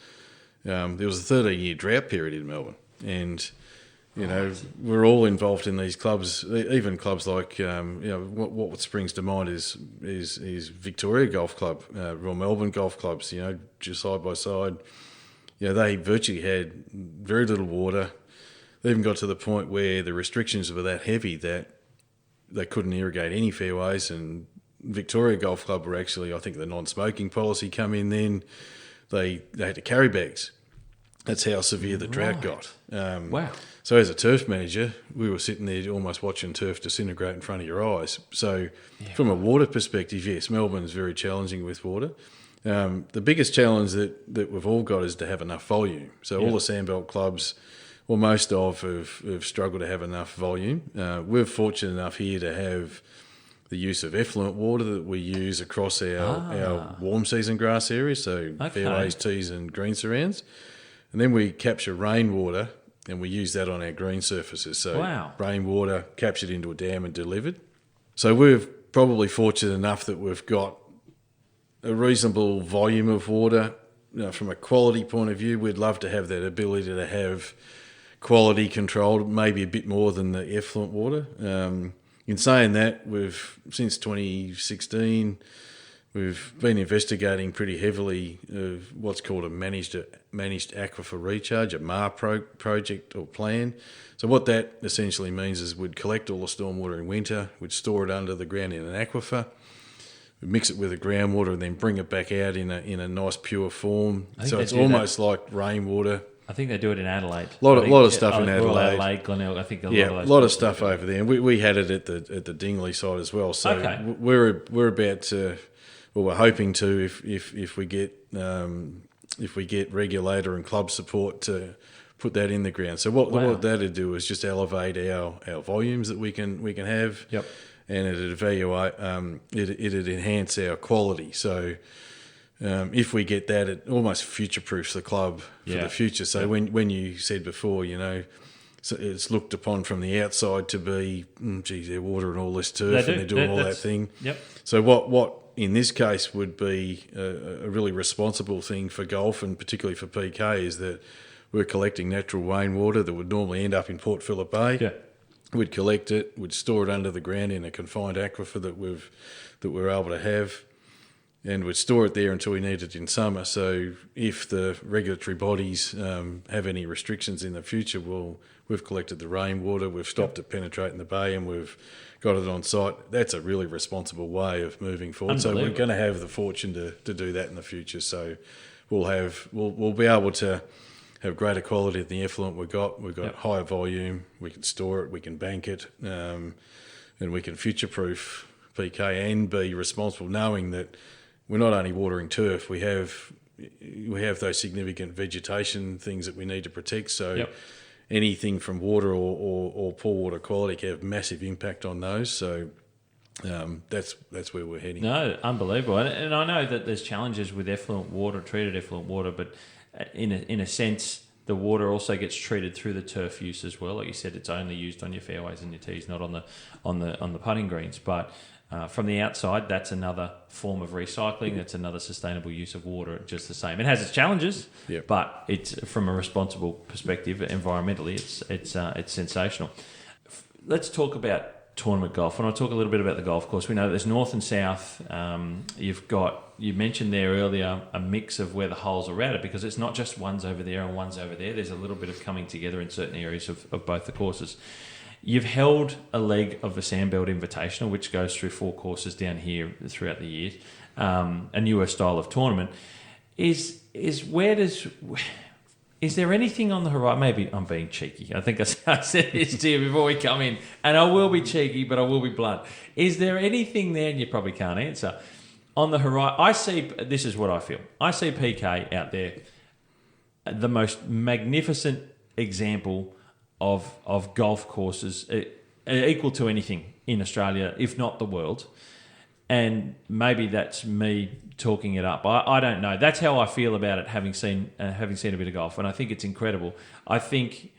S2: there was a 13-year drought period in Melbourne. And, we're all involved in these clubs, even clubs like, what springs to mind is Victoria Golf Club, Royal Melbourne Golf Clubs, just side by side. They virtually had very little water. They even got to the point where the restrictions were that heavy that they couldn't irrigate any fairways. And Victoria Golf Club were actually, I think the non-smoking policy come in then. They had to carry bags. That's how severe the drought got.
S1: Wow.
S2: So as a turf manager, we were sitting there almost watching turf disintegrate in front of your eyes. So from a water perspective, yes, Melbourne's very challenging with water. The biggest challenge that we've all got is to have enough volume. So all the Sandbelt clubs, well, most have struggled to have enough volume. We're fortunate enough here to have the use of effluent water that we use across our warm season grass areas, so fairways, tees and green surrounds. And then we capture rainwater and we use that on our green surfaces. So rainwater captured into a dam and delivered. So we're probably fortunate enough that we've got a reasonable volume of water. From a quality point of view, we'd love to have that ability to have quality controlled, maybe a bit more than the effluent water. In saying that, since 2016, we've been investigating pretty heavily what's called a managed aquifer recharge, a MAR project or plan. So what that essentially means is we'd collect all the stormwater in winter, we'd store it under the ground in an aquifer, we'd mix it with the groundwater and then bring it back out in a nice pure form. So it's almost like rainwater.
S1: I think they do it in Adelaide.
S2: A lot of stuff in Adelaide.
S1: Glenelg, I think a
S2: lot of stuff over there. And we had it at the Dingley side as well. So we're about to. Well, we're hoping to if we get regulator and club support to put that in the ground. So what that'd do is just elevate our volumes that we can have. Yep. And it'd enhance our quality. So if we get that, it almost future-proofs the club for the future. So when you said before, so it's looked upon from the outside to be, they're watering all this turf and they're doing all that thing. Yep. So what in this case would be a really responsible thing for golf and particularly for PK is that we're collecting natural rainwater that would normally end up in Port Phillip Bay. Yeah. We'd collect it, we'd store it under the ground in a confined aquifer that we're able to have, and we'd store it there until we need it in summer. So if the regulatory bodies have any restrictions in the future, we've collected the rainwater, we've stopped it penetrating the bay, and we've got it on site. That's a really responsible way of moving forward. So we're going to have the fortune to do that in the future. So we'll be able to have greater quality than the effluent we've got. We've got higher volume. We can store it. We can bank it, and we can future-proof PK and be responsible, knowing that we're not only watering turf. We have those significant vegetation things that we need to protect. So anything from water or poor water quality can have massive impact on those. So that's where we're heading.
S1: No, unbelievable. And I know that there's challenges with effluent water, treated effluent water, but in a sense, the water also gets treated through the turf use as well. Like you said, it's only used on your fairways and your tees, not on the putting greens. But from the outside, that's another form of recycling. That's another sustainable use of water. Just the same. It has its challenges, but it's from a responsible perspective, environmentally, it's sensational. Let's talk about tournament golf. When I talk a little bit about the golf course, we know there's north and south. You mentioned there earlier a mix of where the holes are routed, because it's not just one's over there and one's over there. There's a little bit of coming together in certain areas of both the courses. You've held a leg of the Sandbelt Invitational, which goes through 4 courses down here throughout the year, a newer style of tournament. Is there anything on the horizon? Maybe I'm being cheeky. I think I said this to you before we come in, and I will be cheeky, but I will be blunt. Is there anything there, and you probably can't answer, on the horizon? This is what I feel. I see PK out there, the most magnificent example of golf courses, equal to anything in Australia, if not the world. And maybe that's me talking it up. I don't know. That's how I feel about it, having seen a bit of golf, and I think it's incredible. I think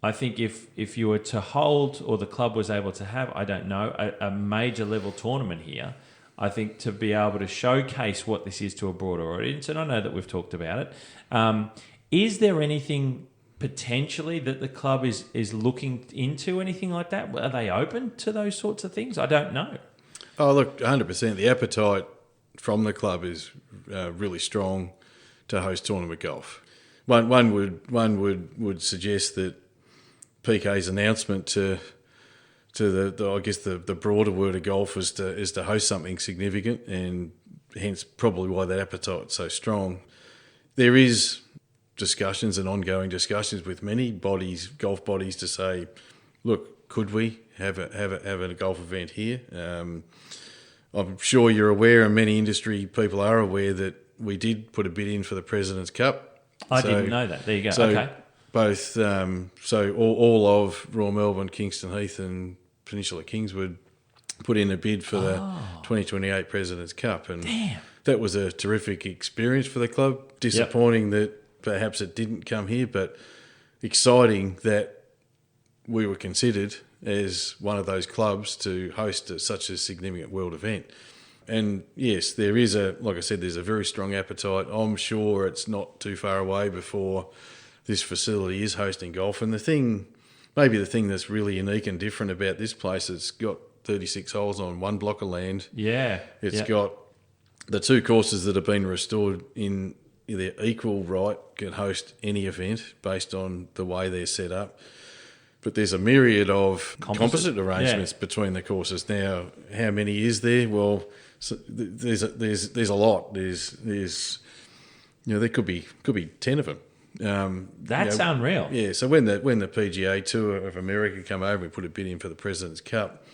S1: if you were to hold, or the club was able to have, I don't know, a major level tournament here, I think to be able to showcase what this is to a broader audience, and I know that we've talked about it. Is there anything potentially that the club is looking into, anything like that? Are they open to those sorts of things? I don't know.
S2: Oh, look, 100%. The appetite from the club is really strong to host tournament golf. One would suggest that PK's announcement to the broader world of golf is to host something significant, and hence probably why that appetite's so strong. There is discussions and ongoing discussions with many golf bodies, to say, look, could we have a golf event here? I'm sure you're aware, and many industry people are aware, that we did put a bid in for the President's Cup.
S1: I didn't know that. There you go. Okay.
S2: Both, all of Royal Melbourne, Kingston Heath and Peninsula Kingswood put in a bid for the 2028 President's Cup. And that was a terrific experience for the club. Disappointing that perhaps it didn't come here, but exciting that we were considered as one of those clubs to host such a significant world event. And yes, there's a very strong appetite. I'm sure it's not too far away before this facility is hosting golf. And the thing that's really unique and different about this place, it's got 36 holes on one block of land.
S1: Yeah.
S2: It's got the 2 courses that have been restored in their equal right, can host any event based on the way they're set up. But there's a myriad of composite arrangements between the courses. Now, how many is there? Well, there's a lot. There's there could be 10 of them.
S1: That's unreal.
S2: Yeah. So when the PGA Tour of America come over and put a bid in for the President's Cup,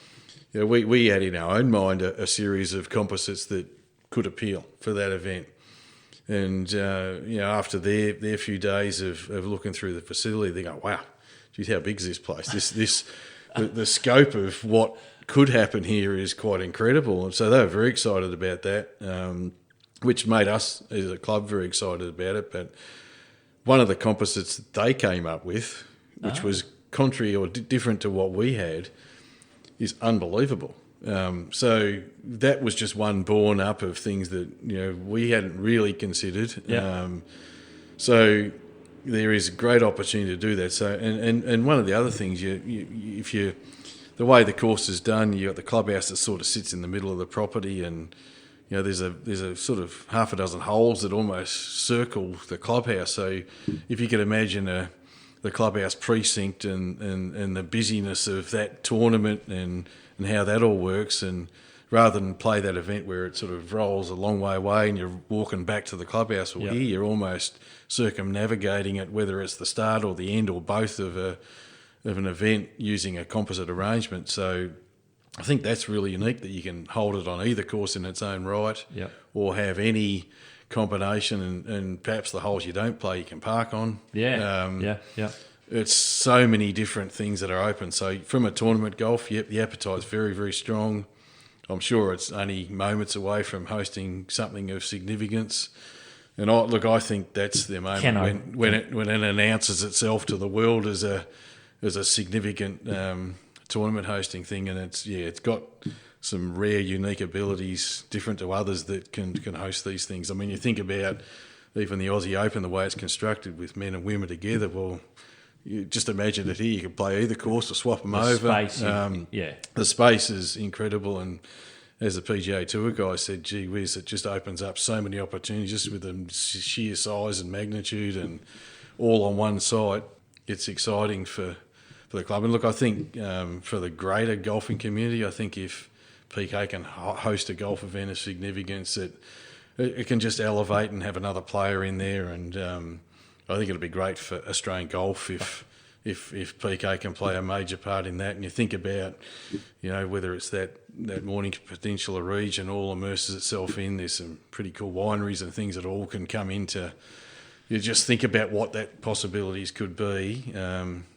S2: we had in our own mind a series of composites that could appeal for that event. And after their few days of looking through the facility, they go, wow. Geez, how big is this place? The scope of what could happen here is quite incredible. And so they were very excited about that, which made us as a club very excited about it. But one of the composites that they came up with, which was contrary or different to what we had, is unbelievable. So that was just one born up of things that we hadn't really considered.
S1: Yeah.
S2: So there is a great opportunity to do that. So, and one of the other things, the way the course is done, you got the clubhouse that sort of sits in the middle of the property, and there's a sort of half a dozen holes that almost circle the clubhouse. So, if you could imagine the clubhouse precinct and the busyness of that tournament and how that all works, and rather than play that event where it sort of rolls a long way away and you're walking back to the clubhouse, here you're almost circumnavigating it, whether it's the start or the end or both of an event using a composite arrangement. So I think that's really unique, that you can hold it on either course in its own right, or have any combination, and perhaps the holes you don't play you can park on. it's so many different things that are open. So from a tournament golf, yep, the appetite's very, very strong. I'm sure it's only moments away from hosting something of significance. And I think that's the moment when it announces itself to the world as a significant tournament hosting thing, and it's got some rare, unique abilities, different to others that can host these things. I mean, you think about even the Aussie Open, the way it's constructed with men and women together. Well, you just imagine it here. You can play either course or swap them over. The space is incredible, and as the PGA Tour guy said, gee whiz, it just opens up so many opportunities just with the sheer size and magnitude and all on one site. It's exciting for the club. And look, I think for the greater golfing community, I think if PK can host a golf event of significance, it can just elevate and have another player in there. And I think it'll be great for Australian golf if PK can play a major part in that. And you think about, whether it's that Mornington Peninsula region all immerses itself in. There's some pretty cool wineries and things that all can come into. You just think about what that possibilities could be.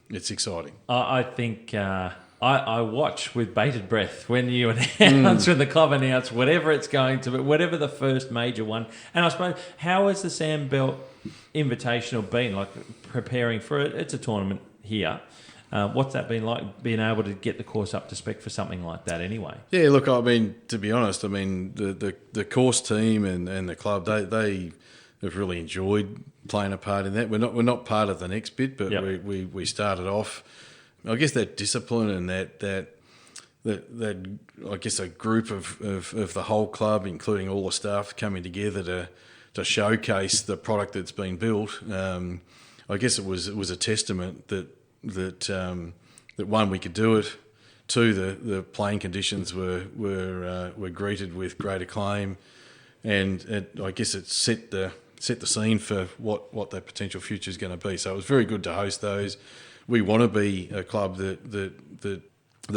S2: It's exciting.
S1: I think I watch with bated breath when you announce, when the club announce whatever it's going to be, whatever the first major one. And I suppose, how has the Sandbelt Invitational been, like preparing for it? It's a tournament here. What's that been like, being able to get the course up to spec for something like that anyway?
S2: Yeah, look, I mean, to be honest, I mean, the course team and the club, they have really enjoyed playing a part in that. We're not part of the next bit, but we started off, I guess, that discipline and that I guess a group of the whole club, including all the staff, coming together to showcase the product that's been built. I guess it was a testament that one, we could do it. Two, the playing conditions were greeted with great acclaim, and I guess it set the scene for what that potential future is going to be. So it was very good to host those. We want to be a club that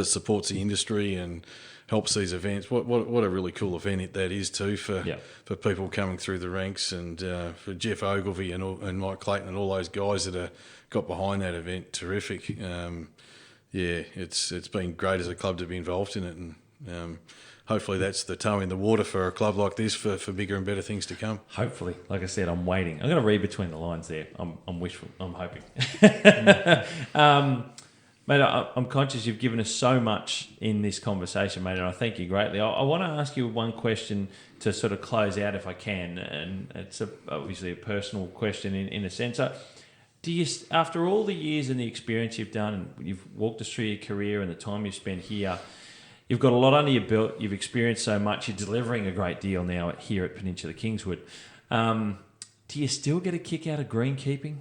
S2: supports the industry and helps these events. What a really cool event that is too for people coming through the ranks, and for Jeff Ogilvie and Mike Clayton and all those guys that got behind that event. Terrific. It's been great as a club to be involved in it, and hopefully that's the toe in the water for a club like this for bigger and better things to come.
S1: Hopefully. Like I said, I'm waiting. I'm going to read between the lines there. I'm wishful. I'm hoping. Mate, I'm conscious you've given us so much in this conversation, mate, and I thank you greatly. I want to ask you one question to sort of close out, if I can, and it's obviously a personal question in a sense. Do you, after all the years and the experience you've done, and you've walked us through your career and the time you've spent here, you've got a lot under your belt, you've experienced so much, you're delivering a great deal now here at Peninsula Kingswood. Do you still get a kick out of greenkeeping?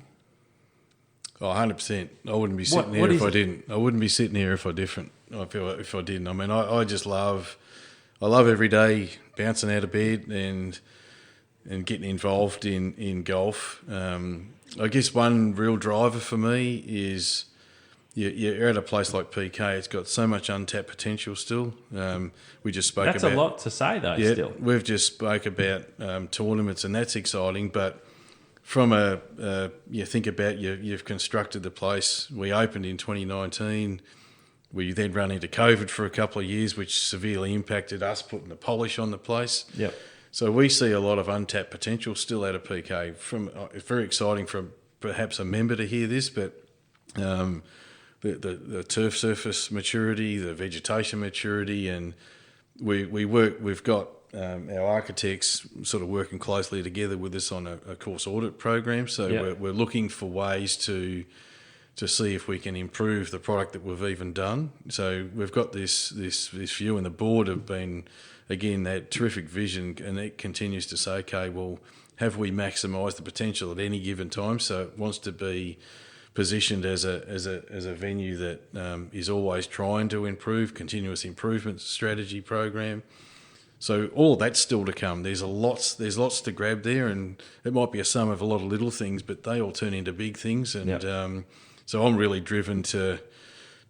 S2: Oh, 100%. I wouldn't be sitting here if I didn't. I wouldn't be sitting here if I didn't. I mean, I just love every day bouncing out of bed and getting involved in golf. I guess one real driver for me is you're at a place like PK. It's got so much untapped potential still. We just spoke about...
S1: That's a lot to say, though, still.
S2: We've just spoke about tournaments, and that's exciting, but... From you think about you've constructed the place. We opened in 2019. We then ran into COVID for a couple of years, which severely impacted us putting the polish on the place.
S1: Yep.
S2: So we see a lot of untapped potential still out of PK. It's very exciting for perhaps a member to hear this, but the turf surface maturity, the vegetation maturity, and we've got our architects sort of working closely together with us on a course audit program. So we're looking for ways to see if we can improve the product that we've even done. So we've got this view, and the board have been, again, that terrific vision, and it continues to say, okay, well, have we maximised the potential at any given time? So it wants to be positioned as a venue that is always trying to improve, continuous improvement strategy program. So all of that's still to come. There's lots to grab there, and it might be a sum of a lot of little things, but they all turn into big things. And so I'm really driven to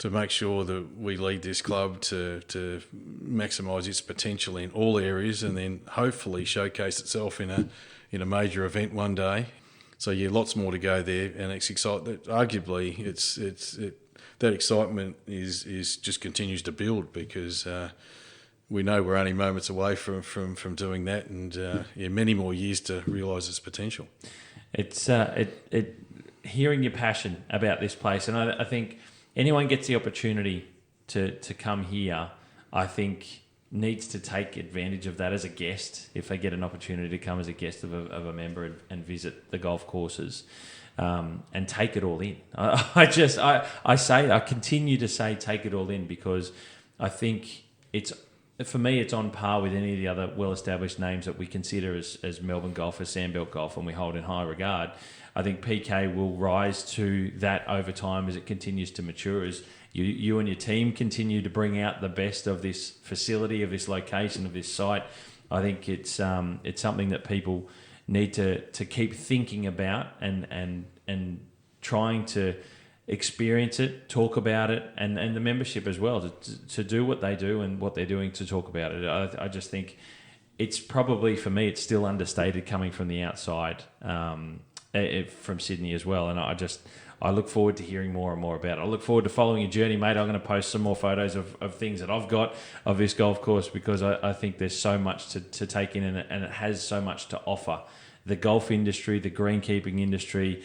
S2: make sure that we lead this club to maximise its potential in all areas, and then hopefully showcase itself in a major event one day. So lots more to go there, and it's exciting. Arguably, that excitement is just continues to build because we know we're only moments away from doing that, and many more years to realise its potential.
S1: It's hearing your passion about this place, and I think anyone gets the opportunity to come here, I think needs to take advantage of that as a guest if they get an opportunity to come as a guest of a member and visit the golf courses. And take it all in. I continue to say take it all in because I think for me it's on par with any of the other well-established names that we consider as Melbourne golf, as Sandbelt golf, and we hold in high regard. I think PK will rise to that over time as it continues to mature, as you and your team continue to bring out the best of this facility, of this location, of this site. I think it's something that people need to keep thinking about and trying to experience it, talk about it, and the membership as well to do what they do and what they're doing to talk about it. I just think it's probably, for me, it's still understated coming from the outside, from Sydney as well. And I look forward to hearing more and more about it. I look forward to following your journey, mate. I'm going to post some more photos of things that I've got of this golf course because I think there's so much to take in, and it has so much to offer. The golf industry, the greenkeeping industry,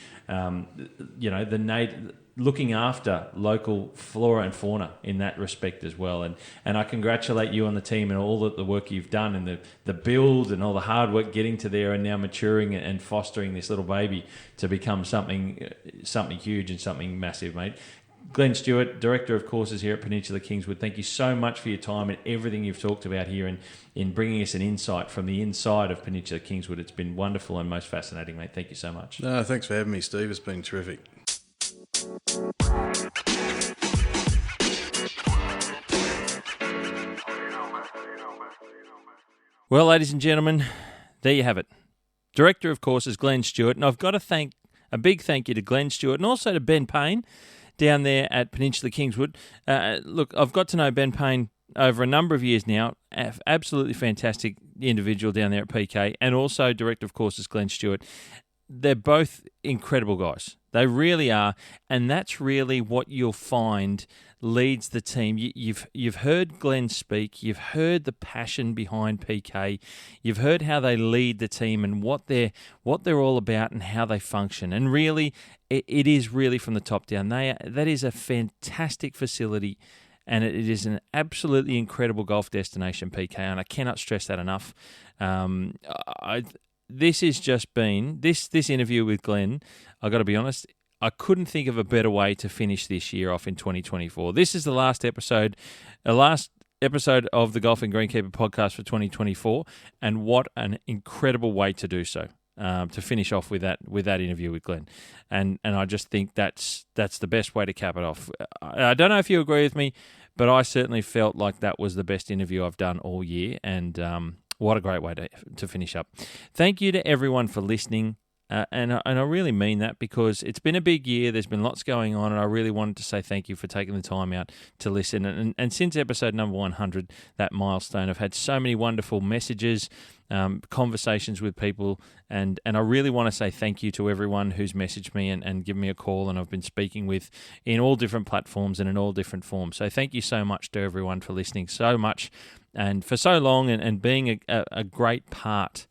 S1: looking after local flora and fauna in that respect as well. And I congratulate you on the team and all the work you've done, and the build and all the hard work getting to there, and now maturing and fostering this little baby to become something huge and something massive, mate. Glenn Stuart, Director of Courses here at Peninsula Kingswood, thank you so much for your time and everything you've talked about here and in bringing us an insight from the inside of Peninsula Kingswood. It's been wonderful and most fascinating, mate. Thank you so much.
S2: No, thanks for having me, Steve. It's been terrific.
S1: Well, ladies and gentlemen, there you have it. Director of Courses, Glenn Stuart. And I've got to thank a big thank you to Glenn Stuart and also to Ben Payne down there at Peninsula Kingswood. Look, I've got to know Ben Payne over a number of years now. Absolutely fantastic individual down there at PK, and also Director of Courses Glenn Stuart. They're both incredible guys. They really are, and that's really what you'll find leads the team. You've heard Glenn speak. You've heard the passion behind PK. You've heard how they lead the team and what they're all about and how they function. And really, it is really from the top down. That is a fantastic facility, and it is an absolutely incredible golf destination, PK. And I cannot stress that enough. This has just been this interview with Glenn. I got to be honest, I couldn't think of a better way to finish this year off in 2024. This is the last episode of the Golf and Greenkeeper podcast for 2024, and what an incredible way to do so. To finish off with that interview with Glenn, and I just think that's the best way to cap it off. I don't know if you agree with me, but I certainly felt like that was the best interview I've done all year, and what a great way to finish up. Thank you to everyone for listening. And I really mean that, because it's been a big year. There's been lots going on, and I really wanted to say thank you for taking the time out to listen. And since episode number 100, that milestone, I've had so many wonderful messages, conversations with people, and I really want to say thank you to everyone who's messaged me and given me a call, and I've been speaking with in all different platforms and in all different forms. So thank you so much to everyone for listening so much and for so long, and being a great part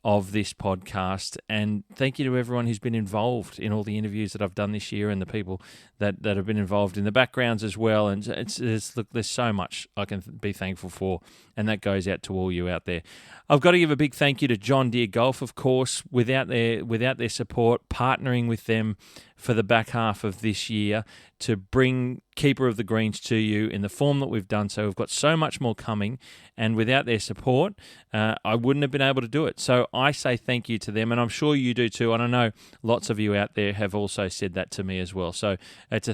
S1: of this podcast. And thank you to everyone who's been involved in all the interviews that I've done this year, and the people that have been involved in the backgrounds as well. And look, there's so much I can be thankful for, and that goes out to all you out there. I've got to give a big thank you to John Deere Golf, of course. Without their support, partnering with them for the back half of this year to bring Keeper of the Greens to you in the form that we've done. So we've got so much more coming, and without their support, I wouldn't have been able to do it. So I say thank you to them, and I'm sure you do too. And I know lots of you out there have also said that to me as well. So it's a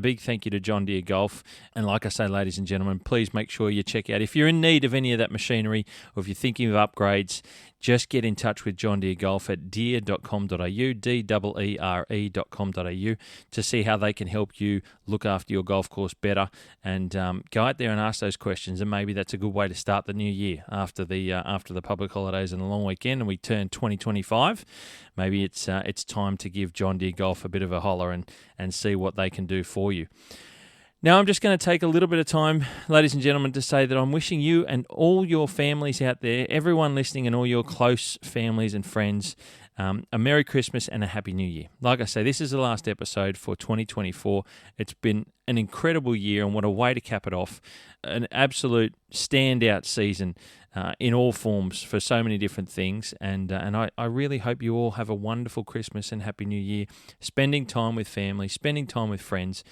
S1: big thank you to John Deere Golf. And like I say, ladies and gentlemen, please make sure you check out, if you're in need of any of that machinery, or if you're thinking of upgrades, just get in touch with John Deere Golf at deere.com.au, deere.com.au, to see how they can help you look after your golf course better, and go out there and ask those questions. And maybe that's a good way to start the new year after the public holidays and the long weekend, and we turn 2025. Maybe it's time to give John Deere Golf a bit of a holler and see what they can do for you. Now, I'm just going to take a little bit of time, ladies and gentlemen, to say that I'm wishing you and all your families out there, everyone listening and all your close families and friends, a Merry Christmas and a Happy New Year. Like I say, this is the last episode for 2024. It's been an incredible year, and what a way to cap it off. An absolute standout season in all forms for so many different things. And I really hope you all have a wonderful Christmas and Happy New Year, spending time with family, spending time with friends.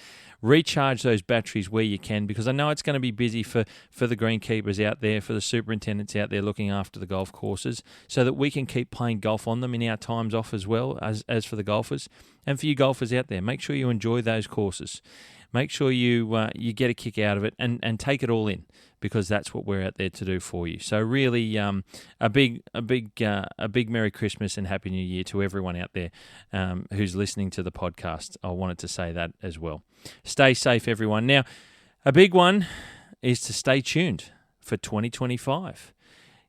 S1: Recharge those batteries where you can, because I know it's going to be busy for the greenkeepers out there, for the superintendents out there looking after the golf courses, so that we can keep playing golf on them in our times off as well as for the golfers. And for you golfers out there, make sure you enjoy those courses. Make sure you get a kick out of it and take it all in, because that's what we're out there to do for you. So really, a big Merry Christmas and Happy New Year to everyone out there who's listening to the podcast. I wanted to say that as well. Stay safe, everyone. Now, a big one is to stay tuned for 2025.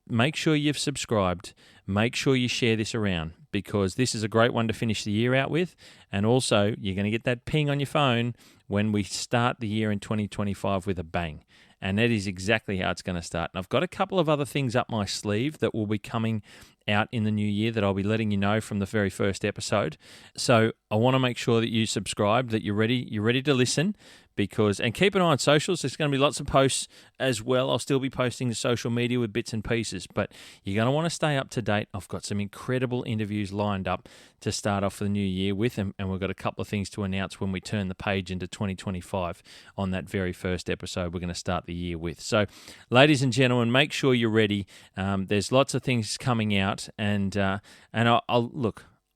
S1: Make sure you've subscribed. Make sure you share this around, because this is a great one to finish the year out with. And also, you're going to get that ping on your phone when we start the year in 2025 with a bang. And that is exactly how it's going to start. And I've got a couple of other things up my sleeve that will be coming out in the new year that I'll be letting you know from the very first episode. So I want to make sure that you subscribe, that you're ready to listen, and keep an eye on socials. There's going to be lots of posts as well. I'll still be posting to social media with bits and pieces, but you're going to want to stay up to date. I've got some incredible interviews lined up to start off the new year with, and we've got a couple of things to announce when we turn the page into 2025 on that very first episode we're going to start the year with. So, ladies and gentlemen, make sure you're ready. There's lots of things coming out, and I'll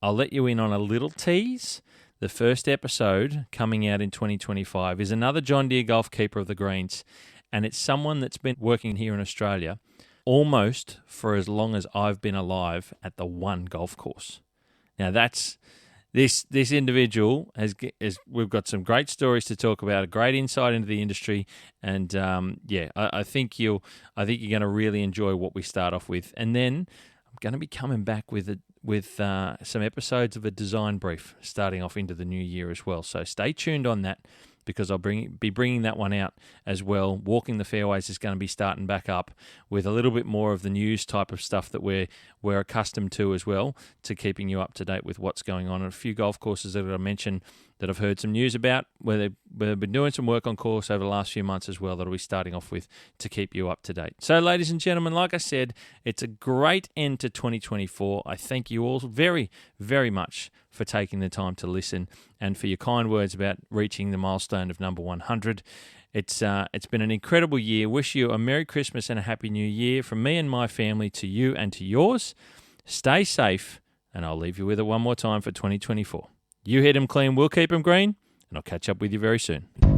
S1: let you in on a little tease. The first episode coming out in 2025 is another John Deere Golf Keeper of the Greens, and it's someone that's been working here in Australia almost for as long as I've been alive at the one golf course. Now, that's this individual we've got some great stories to talk about, a great insight into the industry, and I think you're going to really enjoy what we start off with, and then I'm going to be coming back with some episodes of a design brief starting off into the new year as well. So stay tuned on that, because I'll be bringing that one out as well. Walking the Fairways is going to be starting back up with a little bit more of the news type of stuff that we're accustomed to as well, to keeping you up to date with what's going on. And a few golf courses that I mentioned that I've heard some news about, where they've been doing some work on course over the last few months as well, that I'll be starting off with to keep you up to date. So, ladies and gentlemen, like I said, it's a great end to 2024. I thank you all very, very much for taking the time to listen and for your kind words about reaching the milestone of number 100. It's been an incredible year. Wish you a Merry Christmas and a Happy New Year from me and my family to you and to yours. Stay safe, and I'll leave you with it one more time for 2024. You hit them clean, we'll keep them green, and I'll catch up with you very soon.